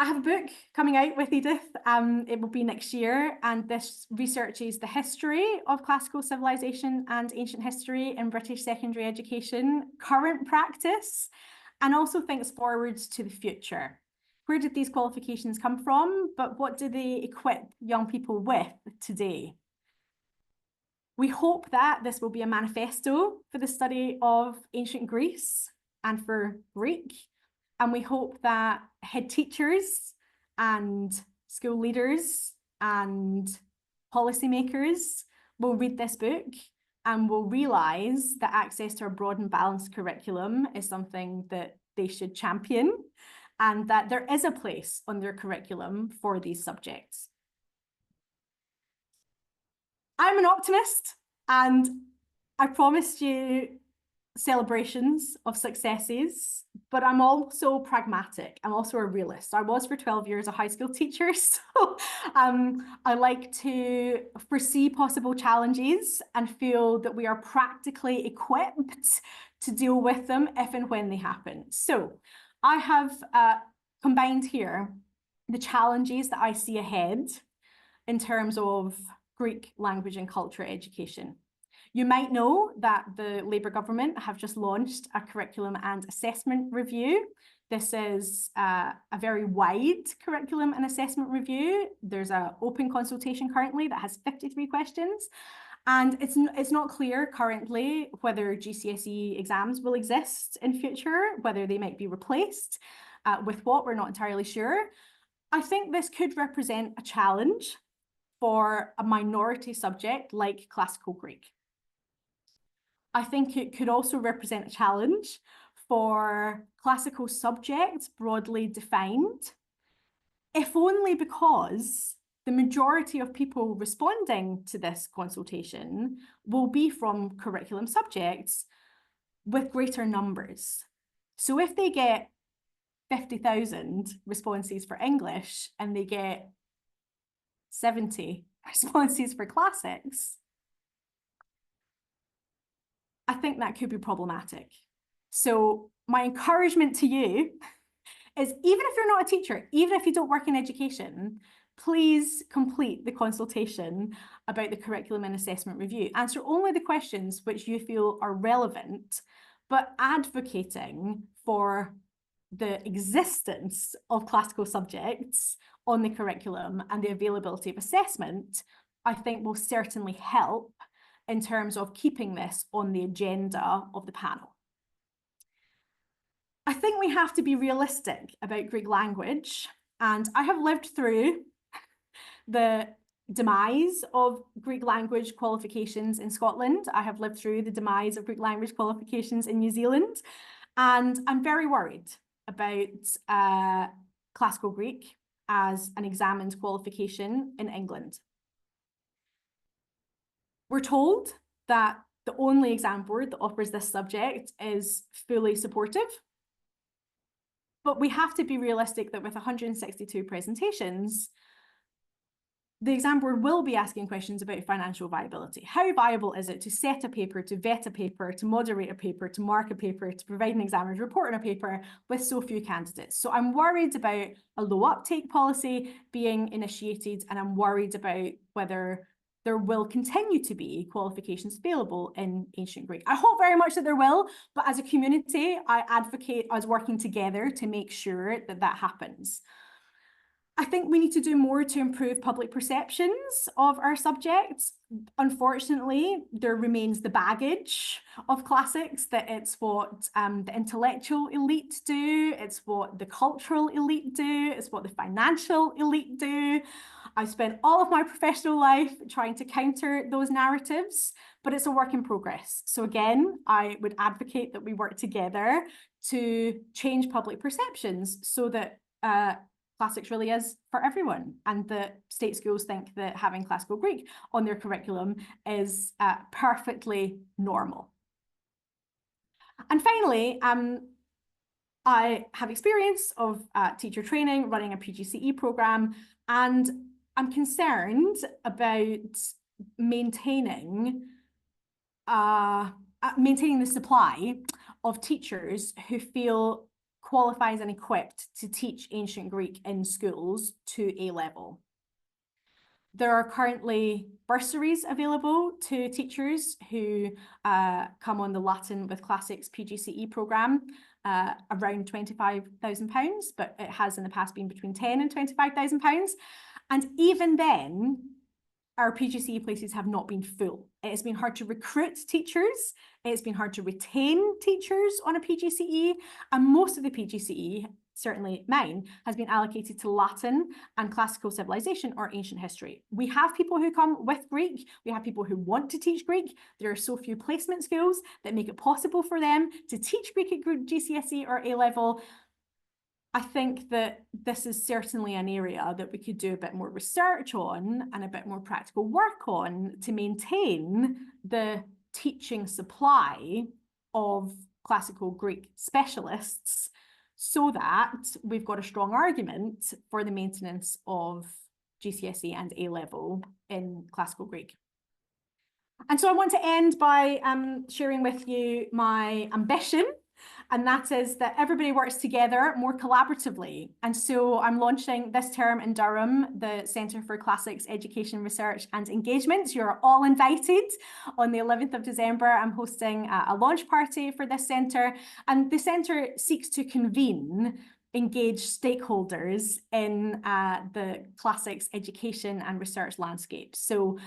[SPEAKER 2] I have a book coming out with Edith. It will be next year, and this researches the history of classical civilization and ancient history in British secondary education, current practice, and also thinks forwards to the future. Where did these qualifications come from, but what do they equip young people with today? We hope that this will be a manifesto for the study of ancient Greece and for Greek. And we hope that head teachers and school leaders and policymakers will read this book and will realise that access to a broad and balanced curriculum is something that they should champion, and that there is a place on their curriculum for these subjects. I'm an optimist, and I promised you celebrations of successes, but I'm also pragmatic. I'm also a realist. I was for 12 years a high school teacher, so I like to foresee possible challenges and feel that we are practically equipped to deal with them if and when they happen. So I have combined here the challenges that I see ahead in terms of Greek language and culture education. You might know that the Labour government have just launched a curriculum and assessment review. This is a very wide curriculum and assessment review. There's an open consultation currently that has 53 questions. And it's not clear currently whether GCSE exams will exist in future, whether they might be replaced with what, we're not entirely sure. I think this could represent a challenge for a minority subject like classical Greek. I think it could also represent a challenge for classical subjects broadly defined, if only because the majority of people responding to this consultation will be from curriculum subjects with greater numbers. So if they get 50,000 responses for English and they get 70 responses for classics, I think that could be problematic. So my encouragement to you is, even if you're not a teacher, even if you don't work in education, please complete the consultation about the curriculum and assessment review. Answer only the questions which you feel are relevant, but advocating for the existence of classical subjects on the curriculum and the availability of assessment, I think will certainly help in terms of keeping this on the agenda of the panel. I think we have to be realistic about Greek language, and I have lived through the demise of Greek language qualifications in Scotland. I have lived through the demise of Greek language qualifications in New Zealand, and I'm very worried about classical Greek as an examined qualification in England. We're told that the only exam board that offers this subject is fully supportive, but we have to be realistic that with 162 presentations, the exam board will be asking questions about financial viability. How viable is it to set a paper, to vet a paper, to moderate a paper, to mark a paper, to provide an examiner's report on a paper with so few candidates? So I'm worried about a low uptake policy being initiated, and I'm worried about whether there will continue to be qualifications available in ancient Greek. I hope very much that there will, but as a community, I advocate us working together to make sure that that happens. I think we need to do more to improve public perceptions of our subjects. Unfortunately, there remains the baggage of classics, that it's what the intellectual elite do, it's what the cultural elite do, it's what the financial elite do. I've spent all of my professional life trying to counter those narratives, but it's a work in progress. So again, I would advocate that we work together to change public perceptions so that classics really is for everyone, and that state schools think that having classical Greek on their curriculum is perfectly normal. And finally, I have experience of teacher training, running a PGCE programme, and I'm concerned about maintaining the supply of teachers who feel qualifies and equipped to teach ancient Greek in schools to A level. There are currently bursaries available to teachers who come on the Latin with Classics PGCE programme, around £25,000, but it has in the past been between £10,000 and £25,000. And even then, our PGCE places have not been full. It has been hard to recruit teachers. It's been hard to retain teachers on a PGCE. And most of the PGCE, certainly mine, has been allocated to Latin and classical civilization or ancient history. We have people who come with Greek. We have people who want to teach Greek. There are so few placement schools that make it possible for them to teach Greek at GCSE or A level. I think that this is certainly an area that we could do a bit more research on and a bit more practical work on to maintain the teaching supply of classical Greek specialists, so that we've got a strong argument for the maintenance of GCSE and A level in classical Greek. And so I want to end by sharing with you my ambition And that is that everybody works together more collaboratively. And so I'm launching this term in Durham, the Centre for Classics Education, Research and Engagement. You're all invited. On the 11th of December, I'm hosting a launch party for this centre. And the centre seeks to convene engage stakeholders in the classics education and research landscape. So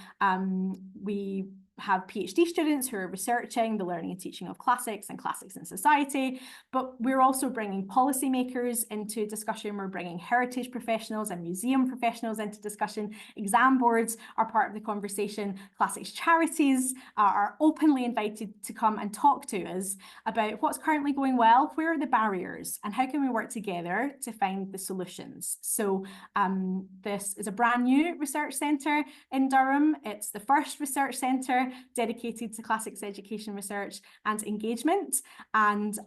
[SPEAKER 2] we have PhD students who are researching the learning and teaching of classics and classics in society, but we're also bringing policymakers into discussion. We're bringing heritage professionals and museum professionals into discussion. Exam boards are part of the conversation. Classics charities are openly invited to come and talk to us about what's currently going well, where are the barriers, and how can we work together to find the solutions. So this is a brand new research centre in Durham. It's the first research centre dedicated to classics education, research and engagement. And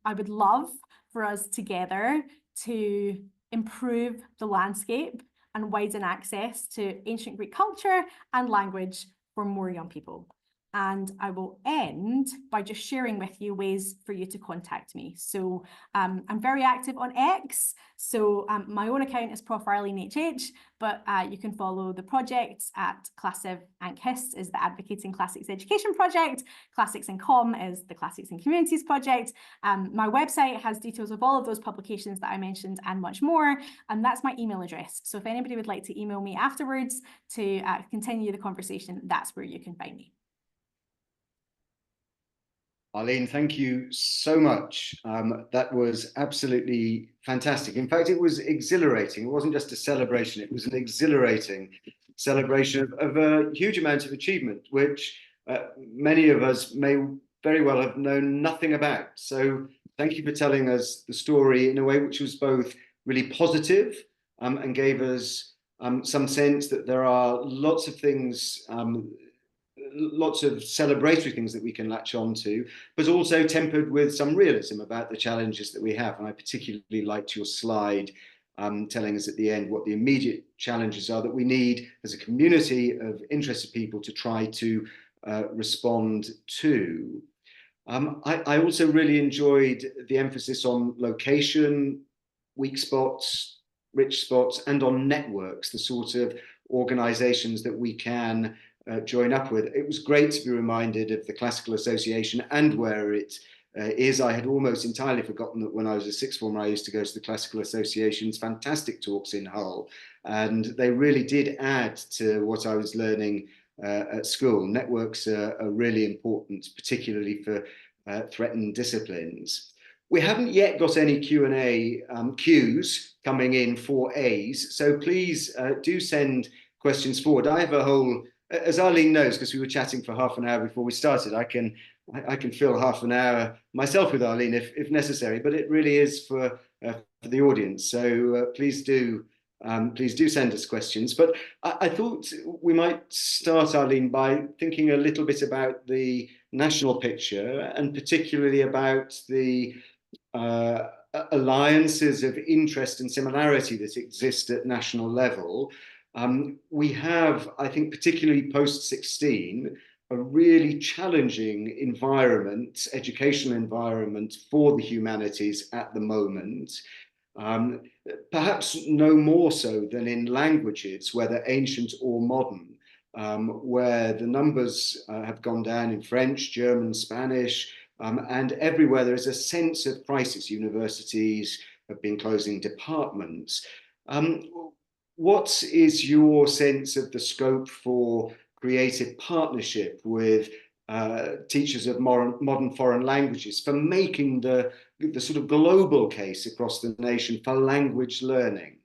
[SPEAKER 2] I would love for us together to improve the landscape and widen access to ancient Greek culture and language for more young people. And I will end by just sharing with you ways for you to contact me. So I'm very active on X. So my own account is Prof Arlene HH, but you can follow the project at Classiv Ankhist is the Advocating Classics Education Project. Classics in Com is the Classics in Communities Project. My website has details of all of those publications that I mentioned and much more. And that's my email address. So if anybody would like to email me afterwards to continue the conversation, that's where you can find me.
[SPEAKER 1] Arlene, thank you so much. That was absolutely fantastic. In fact, it was exhilarating. It wasn't just a celebration, it was an exhilarating celebration of a huge amount of achievement, which many of us may very well have known nothing about. So thank you for telling us the story in a way which was both really positive and gave us some sense that there are lots of things lots of celebratory things that we can latch on to, but also tempered with some realism about the challenges that we have. And I particularly liked your slide telling us at the end what the immediate challenges are that we need as a community of interested people to try to respond to. I also really enjoyed the emphasis on location, weak spots, rich spots, and on networks, the sort of organizations that we can join up with. It was great to be reminded of the Classical Association and where it is. I had almost entirely forgotten that when I was a sixth former, I used to go to the Classical Association's fantastic talks in Hull, and they really did add to what I was learning at school. Networks are really important, particularly for threatened disciplines. We haven't yet got any Q&A queues coming in for A's, so please do send questions forward. I have a whole, as Arlene knows, because we were chatting for half an hour before we started, I can fill half an hour myself with Arlene if necessary, but it really is for the audience. So please do send us questions. But I thought we might start, Arlene, by thinking a little bit about the national picture and particularly about the alliances of interest and similarity that exist at national level. We have, I think, particularly post-16, a really challenging environment, educational environment for the humanities at the moment. Perhaps no more so than in languages, whether ancient or modern, where the numbers have gone down in French, German, Spanish, and everywhere there is a sense of crisis. Universities have been closing departments. What is your sense of the scope for creative partnership with teachers of modern foreign languages for making the sort of global case across the nation for language learning?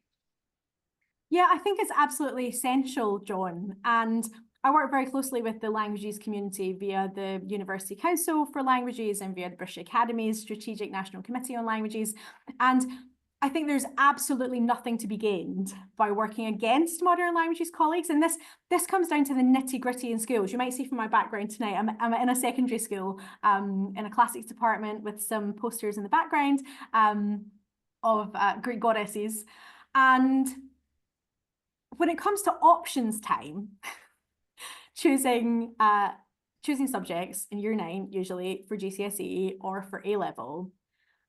[SPEAKER 2] Yeah, I think it's absolutely essential, John. And I work very closely with the languages community via the University Council for Languages and via the British Academy's Strategic National Committee on Languages. And I think there's absolutely nothing to be gained by working against modern languages colleagues. And this comes down to the nitty-gritty in schools. You might see from my background tonight, I'm in a secondary school in a classics department with some posters in the background of Greek goddesses. And when it comes to options time, choosing choosing subjects in year 9, usually for GCSE or for A-level,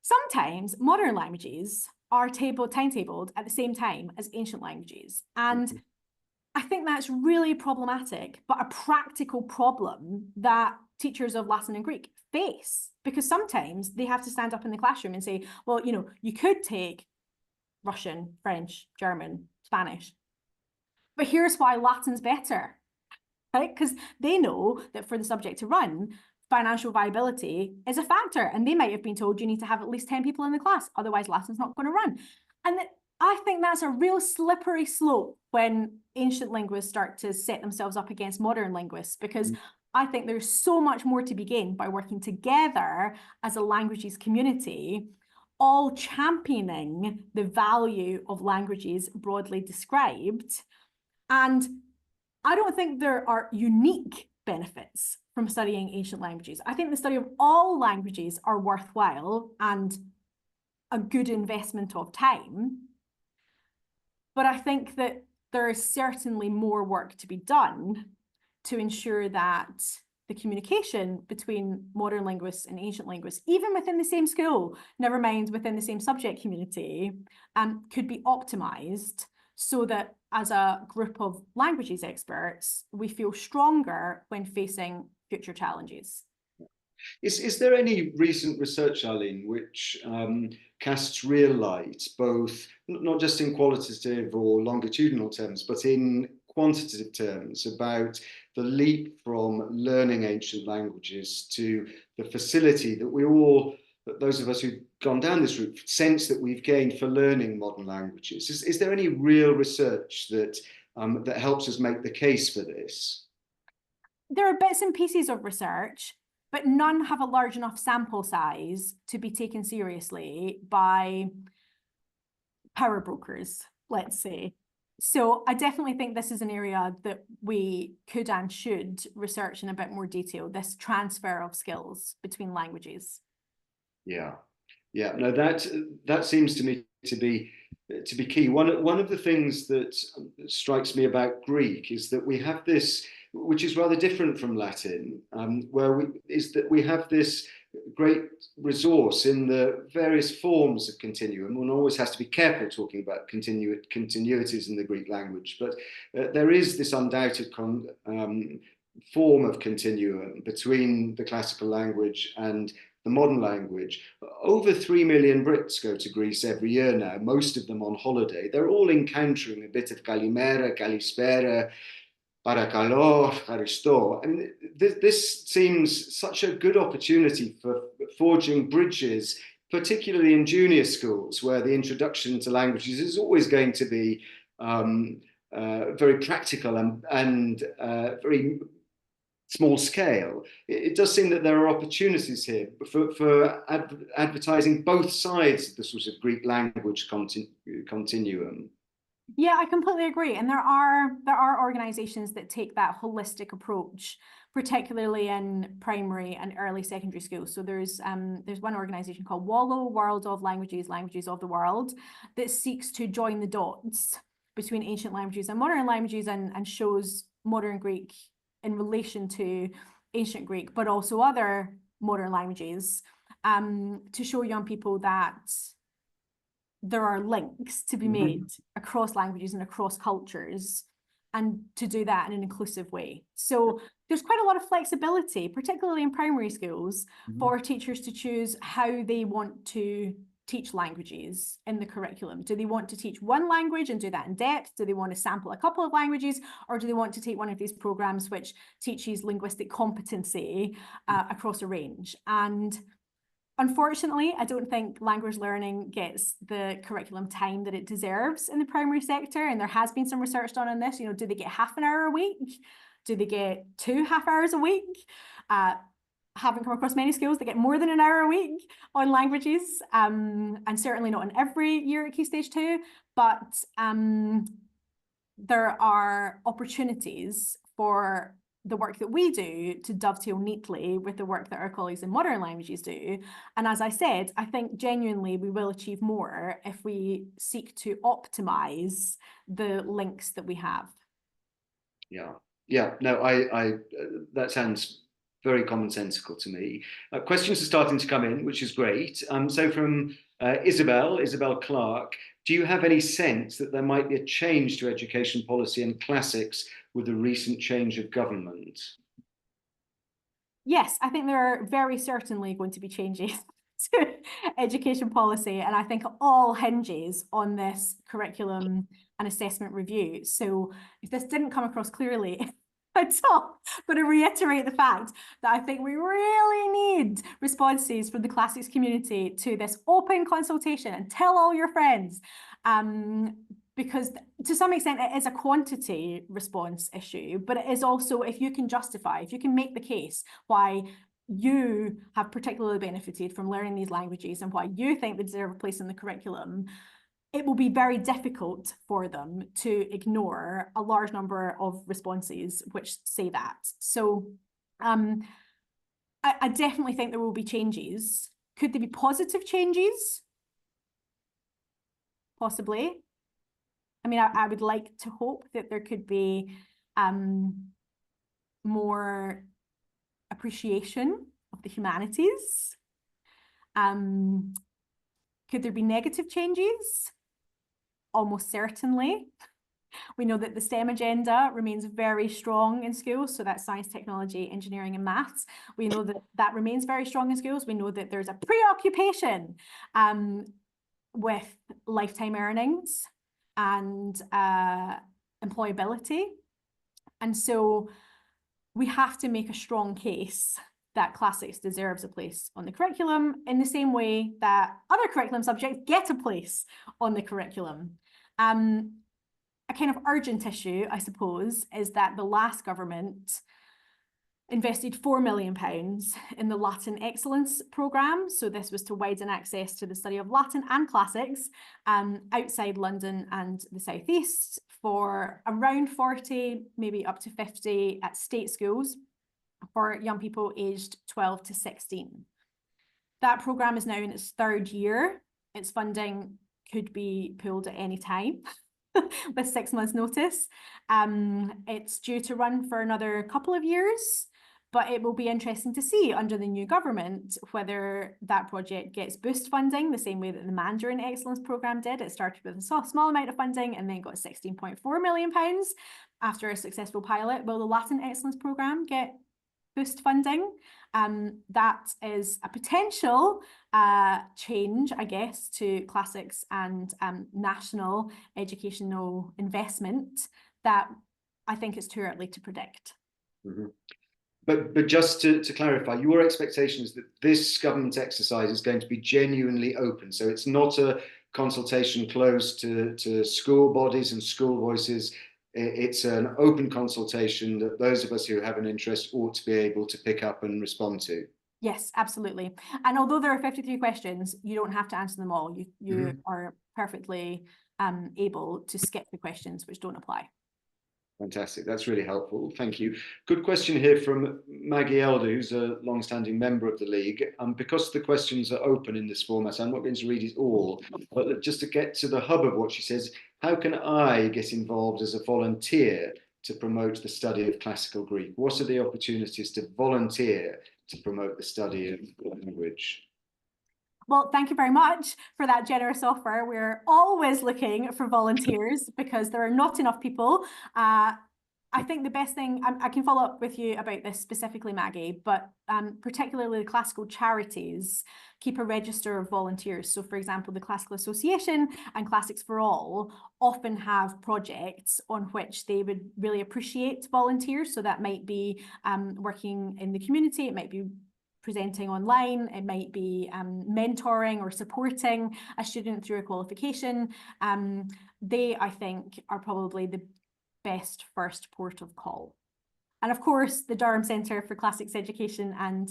[SPEAKER 2] sometimes modern languages are timetabled at the same time as ancient languages. And I think that's really problematic, but a practical problem that teachers of Latin and Greek face, because sometimes they have to stand up in the classroom and say, well, you know, you could take Russian, French, German, Spanish, but here's why Latin's better, right? Because they know that for the subject to run, financial viability is a factor, and they might have been told you need to have at least 10 people in the class, otherwise Latin's not going to run. And I think that's a real slippery slope when ancient linguists start to set themselves up against modern linguists, because I think there's so much more to be gained by working together as a languages community, all championing the value of languages broadly described. And I don't think there are unique benefits from studying ancient languages. I think the study of all languages are worthwhile and a good investment of time. But I think that there is certainly more work to be done to ensure that the communication between modern linguists and ancient linguists, even within the same school, never mind within the same subject community, could be optimized so that as a group of languages experts, we feel stronger when facing future challenges.
[SPEAKER 1] Is there any recent research, Arlene, which casts real light, both not just in qualitative or longitudinal terms, but in quantitative terms, about the leap from learning ancient languages to the facility that we all, those of us who've gone down this route, sense that we've gained for learning modern languages? Is there any real research that that helps us make the case for this?
[SPEAKER 2] There are bits and pieces of research, but none have a large enough sample size to be taken seriously by power brokers, let's say. So I definitely think this is an area that we could and should research in a bit more detail, this transfer of skills between languages.
[SPEAKER 1] Yeah, no, that seems to me to be key. One of the things that strikes me about Greek is that we have this, which is rather different from Latin, where we have this great resource in the various forms of continuum. One always has to be careful talking about continuities in the Greek language, but there is this undoubted form of continuum between the classical language and the modern language. Over 3 million Brits go to Greece every year now, most of them on holiday. They're all encountering a bit of Kalimera, Kalispera, Parakalo, Haristo. I mean, this seems such a good opportunity for forging bridges, particularly in junior schools, where the introduction to languages is always going to be very practical and very small scale. It does seem that there are opportunities here for advertising both sides of the sort of Greek language continuum.
[SPEAKER 2] Yeah, I completely agree. And there are organizations that take that holistic approach, particularly in primary and early secondary schools. So there's one organization called WALLO, World of Languages, Languages of the World, that seeks to join the dots between ancient languages and modern languages, and shows modern Greek in relation to ancient Greek, but also other modern languages, to show young people that there are links to be made across languages and across cultures, and to do that in an inclusive way. So there's quite a lot of flexibility, particularly in primary schools, for teachers to choose how they want to teach languages in the curriculum. Do they want to teach one language and do that in depth? Do they want to sample a couple of languages? Or do they want to take one of these programs which teaches linguistic competency across a range? And unfortunately, I don't think language learning gets the curriculum time that it deserves in the primary sector. And there has been some research done on this. You know, do they get half an hour a week? Do they get 2 half hours a week? Haven't come across many schools that get more than an hour a week on languages, and certainly not in every year at Key Stage 2, but there are opportunities for the work that we do to dovetail neatly with the work that our colleagues in modern languages do. And as I said, I think genuinely we will achieve more if we seek to optimize the links that we have.
[SPEAKER 1] Yeah, no, I that sounds very commonsensical to me. Questions are starting to come in, which is great. So from Isabel Clark, do you have any sense that there might be a change to education policy and classics with the recent change of government?
[SPEAKER 2] Yes, I think there are very certainly going to be changes to education policy, and I think it all hinges on this curriculum and assessment review. So if this didn't come across clearly at all, I'm going to reiterate the fact that I think we really need responses from the classics community to this open consultation, and tell all your friends. Because to some extent it is a quantity response issue, but it is also, if you can justify, if you can make the case why you have particularly benefited from learning these languages and why you think they deserve a place in the curriculum, it will be very difficult for them to ignore a large number of responses which say that. So I definitely think there will be changes. Could there be positive changes? Possibly. I mean, I would like to hope that there could be more appreciation of the humanities. Could there be negative changes? Almost certainly. We know that the STEM agenda remains very strong in schools, so that's science, technology, engineering, and maths. We know that that remains very strong in schools. We know that there's a preoccupation with lifetime earnings and employability. And so we have to make a strong case that classics deserves a place on the curriculum in the same way that other curriculum subjects get a place on the curriculum. A kind of urgent issue, I suppose, is that the last government invested £4 million in the Latin Excellence Programme. So this was to widen access to the study of Latin and classics outside London and the South East for around 40, maybe up to 50 at state schools for young people aged 12 to 16. That programme is now in its third year. Its funding could be pulled at any time with 6 months notice. It's due to run for another couple of years. But it will be interesting to see under the new government whether that project gets boost funding the same way that the Mandarin Excellence Programme did. It started with a small amount of funding and then got £16.4 million after a successful pilot. Will the Latin Excellence Programme get boost funding? That is a potential change, I guess, to classics and national educational investment that I think it's too early to predict.
[SPEAKER 1] Mm-hmm. But just to clarify, your expectation is that this government exercise is going to be genuinely open. So it's not a consultation closed to school bodies and school voices. It's an open consultation that those of us who have an interest ought to be able to pick up and respond to.
[SPEAKER 2] Yes, absolutely. And although there are 53 questions, you don't have to answer them all. You are perfectly able to skip the questions which don't apply.
[SPEAKER 1] Fantastic. That's really helpful. Thank you. Good question here from Maggie Elder, who's a long-standing member of the League. Because the questions are open in this format, I'm not going to read it all, but just to get to the hub of what she says, how can I get involved as a volunteer to promote the study of classical Greek? What are the opportunities to volunteer to promote the study of language?
[SPEAKER 2] Well, thank you very much for that generous offer. We're always looking for volunteers because there are not enough people. I think the best thing, I can follow up with you about this specifically, Maggie, but particularly the classical charities keep a register of volunteers. So for example, the Classical Association and Classics for All often have projects on which they would really appreciate volunteers. So that might be working in the community, it might be presenting online, it might be mentoring or supporting a student through a qualification. They, I think, are probably the best first port of call. And of course, the Durham Centre for Classics Education and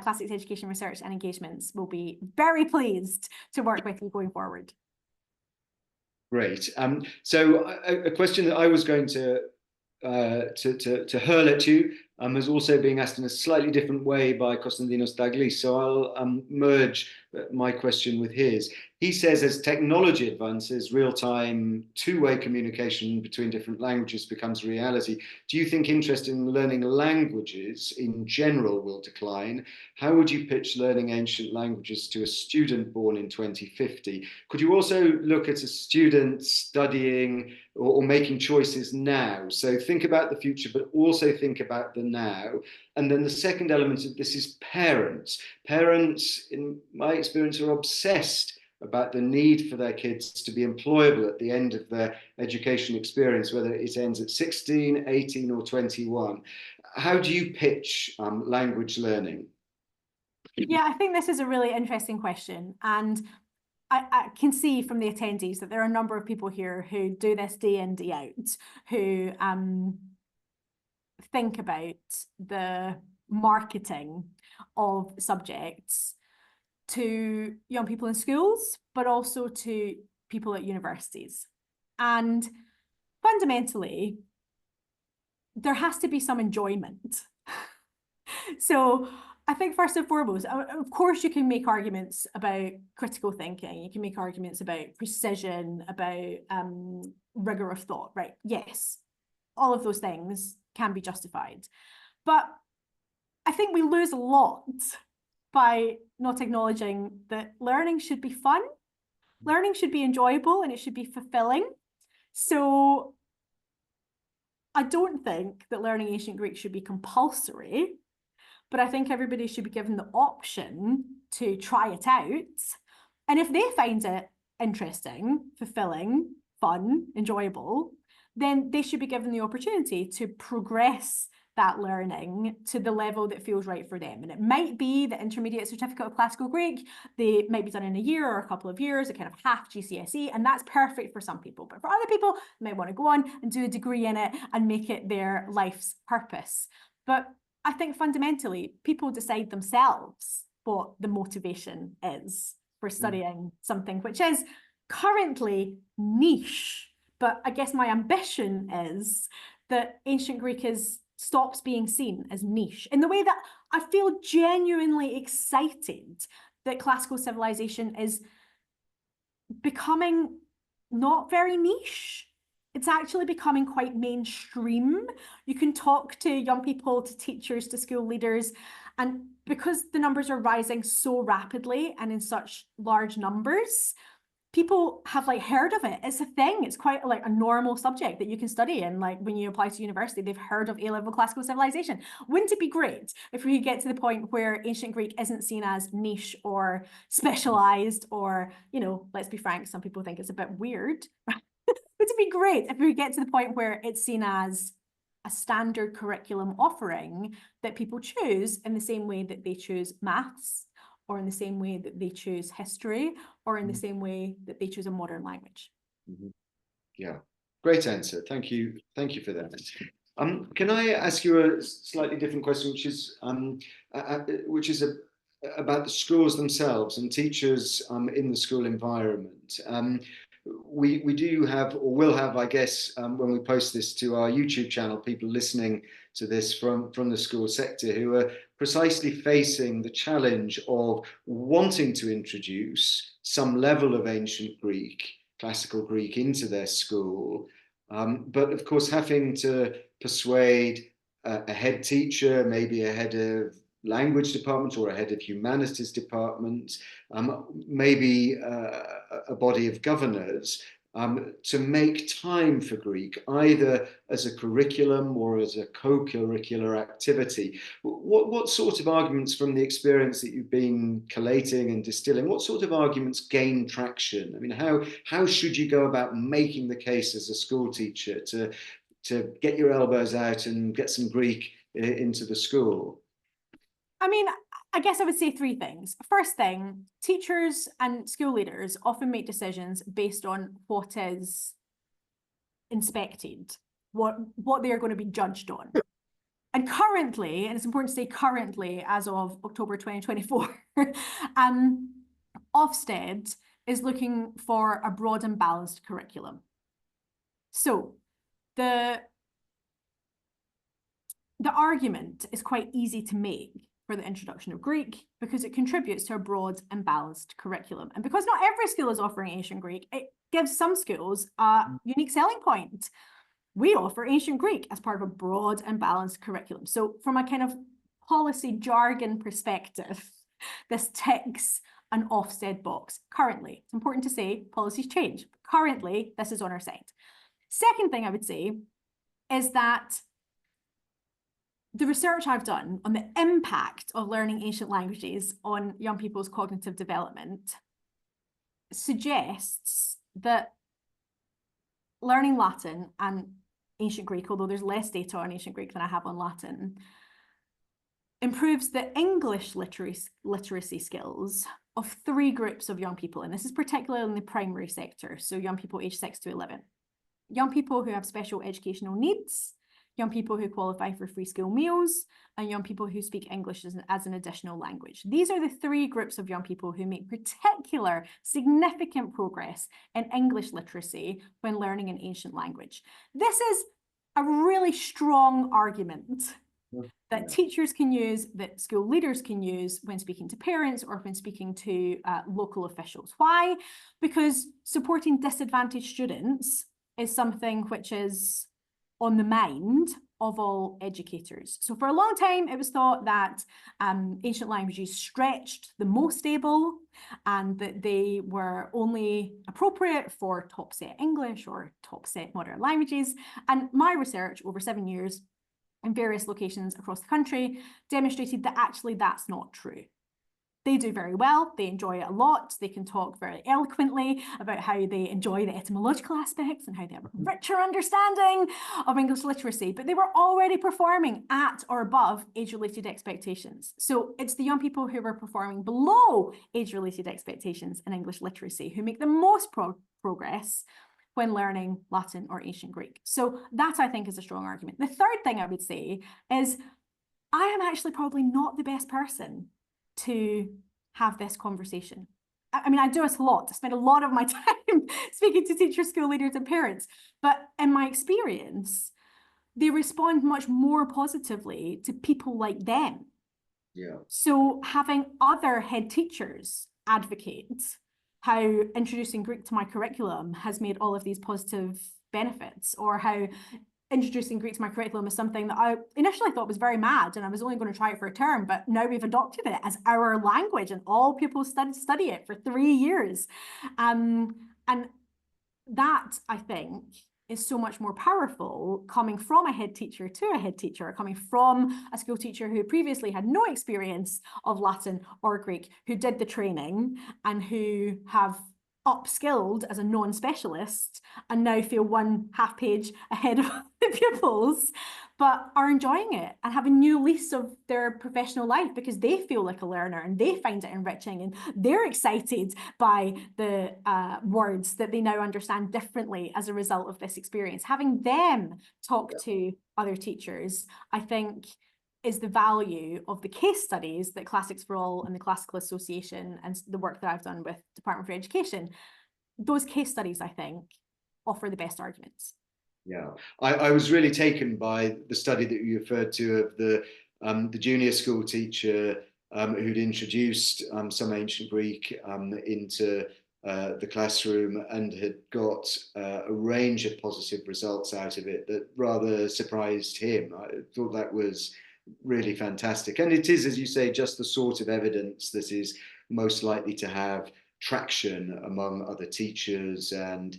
[SPEAKER 2] Classics Education Research and Engagements will be very pleased to work with you going forward.
[SPEAKER 1] Great. So a question that I was going to hurl at you, is also being asked in a slightly different way by Konstantinos Daglis. So I'll merge my question with his. He says, as technology advances, real-time two-way communication between different languages becomes a reality. Do you think interest in learning languages in general will decline? How would you pitch learning ancient languages to a student born in 2050? Could you also look at a student studying or making choices now? So think about the future, but also think about the now. And then the second element of this is parents. Parents, in my experience, are obsessed about the need for their kids to be employable at the end of their education experience, whether it ends at 16, 18, or 21. How do you pitch language learning?
[SPEAKER 2] Yeah, I think this is a really interesting question. And I can see from the attendees that there are a number of people here who do this day in, day out, who think about the marketing of subjects to young people in schools, but also to people at universities. And fundamentally, there has to be some enjoyment. So I think first and foremost, of course, you can make arguments about critical thinking. You can make arguments about precision, about rigor of thought, right? Yes, all of those things can be justified. But I think we lose a lot by not acknowledging that learning should be fun, learning should be enjoyable, and it should be fulfilling. So I don't think that learning ancient Greek should be compulsory, but I think everybody should be given the option to try it out. And if they find it interesting, fulfilling, fun, enjoyable, then they should be given the opportunity to progress that learning to the level that feels right for them. And it might be the intermediate certificate of classical Greek. They might be done in a year or a couple of years, a kind of half GCSE, and that's perfect for some people. But for other people, they might want to go on and do a degree in it and make it their life's purpose. But I think fundamentally, people decide themselves what the motivation is for studying something which is currently niche. But I guess my ambition is that ancient Greek stops being seen as niche in the way that I feel genuinely excited that classical civilization is becoming not very niche. It's actually becoming quite mainstream. You can talk to young people, to teachers, to school leaders, and because the numbers are rising so rapidly and in such large numbers, people have heard of it. It's a thing. It's quite a normal subject that you can study. And when you apply to university, they've heard of A-level classical civilization. Wouldn't it be great if we could get to the point where ancient Greek isn't seen as niche or specialized or, let's be frank, some people think it's a bit weird. Would it be great if we get to the point where it's seen as a standard curriculum offering that people choose in the same way that they choose maths, or in the same way that they choose history, or in the same way that they choose a modern language?
[SPEAKER 1] Yeah, great answer. Thank you. Thank you for that. Can I ask you a slightly different question, which is about the schools themselves and teachers in the school environment? We do have, or will have, I guess, when we post this to our YouTube channel, people listening to this from the school sector who are precisely facing the challenge of wanting to introduce some level of ancient Greek, classical Greek into their school, but of course having to persuade a head teacher, maybe a head of language department or a head of humanities department, maybe a body of governors, to make time for Greek, either as a curriculum or as a co-curricular activity. What sort of arguments from the experience that you've been collating and distilling, what sort of arguments gain traction? I mean, how should you go about making the case as a school teacher to get your elbows out and get some Greek into the school?
[SPEAKER 2] I mean, I guess I would say three things. First thing, teachers and school leaders often make decisions based on what is inspected, what they are going to be judged on. And currently, and it's important to say currently, as of October 2024, Ofsted is looking for a broad and balanced curriculum. So the the argument is quite easy to make for the introduction of Greek because it contributes to a broad and balanced curriculum. And because not every school is offering ancient Greek, it gives some schools a unique selling point. We offer ancient Greek as part of a broad and balanced curriculum. So from a kind of policy jargon perspective, this ticks an Ofsted box. Currently, it's important to say policies change. Currently, this is on our side. Second thing I would say is that the research I've done on the impact of learning ancient languages on young people's cognitive development suggests that learning Latin and ancient Greek, although there's less data on ancient Greek than I have on Latin, improves the English literacy skills of 3 groups of young people. And this is particularly in the primary sector, so young people aged 6 to 11. Young people who have special educational needs, young people who qualify for free school meals, and young people who speak English as an additional language. These are the 3 groups of young people who make particular significant progress in English literacy when learning an ancient language. This is a really strong argument that teachers can use, that school leaders can use when speaking to parents or when speaking to local officials. Why? Because supporting disadvantaged students is something which is on the mind of all educators. So for a long time, it was thought that ancient languages stretched the most able and that they were only appropriate for top set English or top set modern languages. And my research over 7 years in various locations across the country demonstrated that actually that's not true. They do very well, they enjoy it a lot, they can talk very eloquently about how they enjoy the etymological aspects and how they have a richer understanding of English literacy, but they were already performing at or above age-related expectations. So it's the young people who were performing below age-related expectations in English literacy who make the most progress when learning Latin or ancient Greek. So that, I think, is a strong argument. The third thing I would say is I am actually probably not the best person to have this conversation. I mean, I do it a lot. I spend a lot of my time speaking to teachers, school leaders, and parents. But in my experience, they respond much more positively to people like them.
[SPEAKER 1] Yeah.
[SPEAKER 2] So having other head teachers advocate how introducing Greek to my curriculum has made all of these positive benefits, or how introducing Greek to my curriculum is something that I initially thought was very mad and I was only going to try it for a term, but now we've adopted it as our language and all people study it for 3 years. And that, I think, is so much more powerful coming from a head teacher to a head teacher, coming from a school teacher who previously had no experience of Latin or Greek, who did the training and who have upskilled as a non-specialist and now feel 1/2 page ahead of the pupils, but are enjoying it and have a new lease of their professional life because they feel like a learner and they find it enriching and they're excited by the words that they now understand differently as a result of this experience. Having them talk to other teachers, I think, is the value of the case studies that Classics for All and the Classical Association and the work that I've done with Department for Education. Those case studies, I think, offer the best arguments.
[SPEAKER 1] Yeah, I was really taken by the study that you referred to of the junior school teacher who'd introduced some ancient Greek into the classroom and had got a range of positive results out of it that rather surprised him. I thought that was really fantastic. And it is, as you say, just the sort of evidence that is most likely to have traction among other teachers and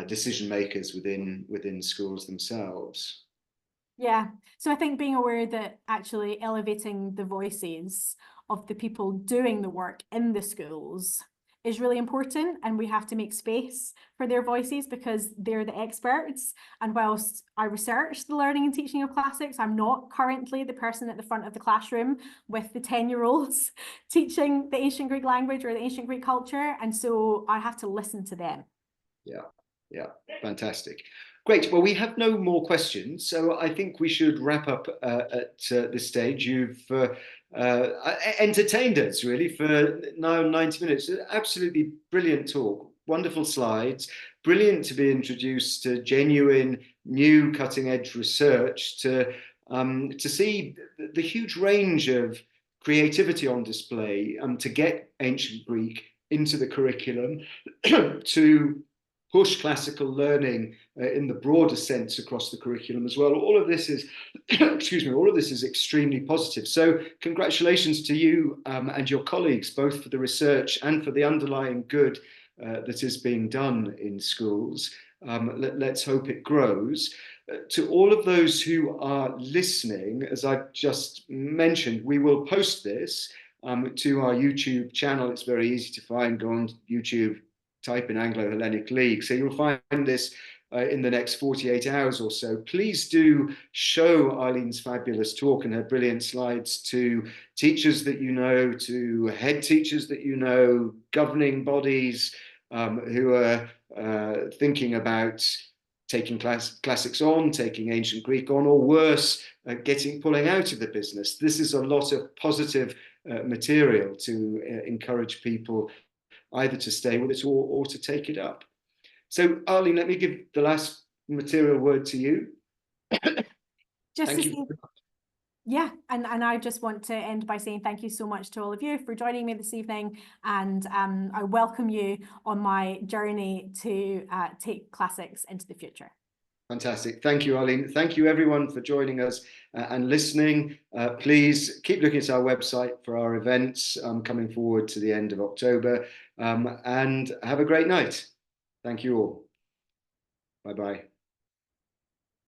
[SPEAKER 1] decision makers within schools themselves.
[SPEAKER 2] Yeah, so I think being aware that actually elevating the voices of the people doing the work in the schools is really important, and we have to make space for their voices because they're the experts. And whilst I research the learning and teaching of classics, I'm not currently the person at the front of the classroom with the 10-year-olds teaching the ancient Greek language or the ancient Greek culture, and so I have to listen to them.
[SPEAKER 1] Yeah, fantastic. Great. Well, we have no more questions, so I think we should wrap up at this stage. You've entertained us really for now 90 minutes. Absolutely brilliant talk, wonderful slides, brilliant to be introduced to genuine, new, cutting-edge research, to to see the huge range of creativity on display, to get ancient Greek into the curriculum, to push classical learning in the broader sense across the curriculum as well. All of this is, excuse me, all of this is extremely positive. So congratulations to you and your colleagues, both for the research and for the underlying good that is being done in schools. Let's hope it grows. To all of those who are listening, as I've just mentioned, we will post this to our YouTube channel. It's very easy to find. Go on YouTube, type in Anglo-Hellenic League. So you'll find this in the next 48 hours or so. Please do show Arlene's fabulous talk and her brilliant slides to teachers that you know, to head teachers that you know, governing bodies who are thinking about taking classics on, taking ancient Greek on, or worse, pulling out of the business. This is a lot of positive material to encourage people either to stay with it or to take it up. So, Arlene, let me give the last material word to you.
[SPEAKER 2] Thank you. Yeah, and I just want to end by saying thank you so much to all of you for joining me this evening, and I welcome you on my journey to take classics into the future.
[SPEAKER 1] Fantastic. Thank you, Arlene. Thank you, everyone, for joining us and listening. Please keep looking at our website for our events coming forward to the end of October, and have a great night. Thank you all. Bye-bye.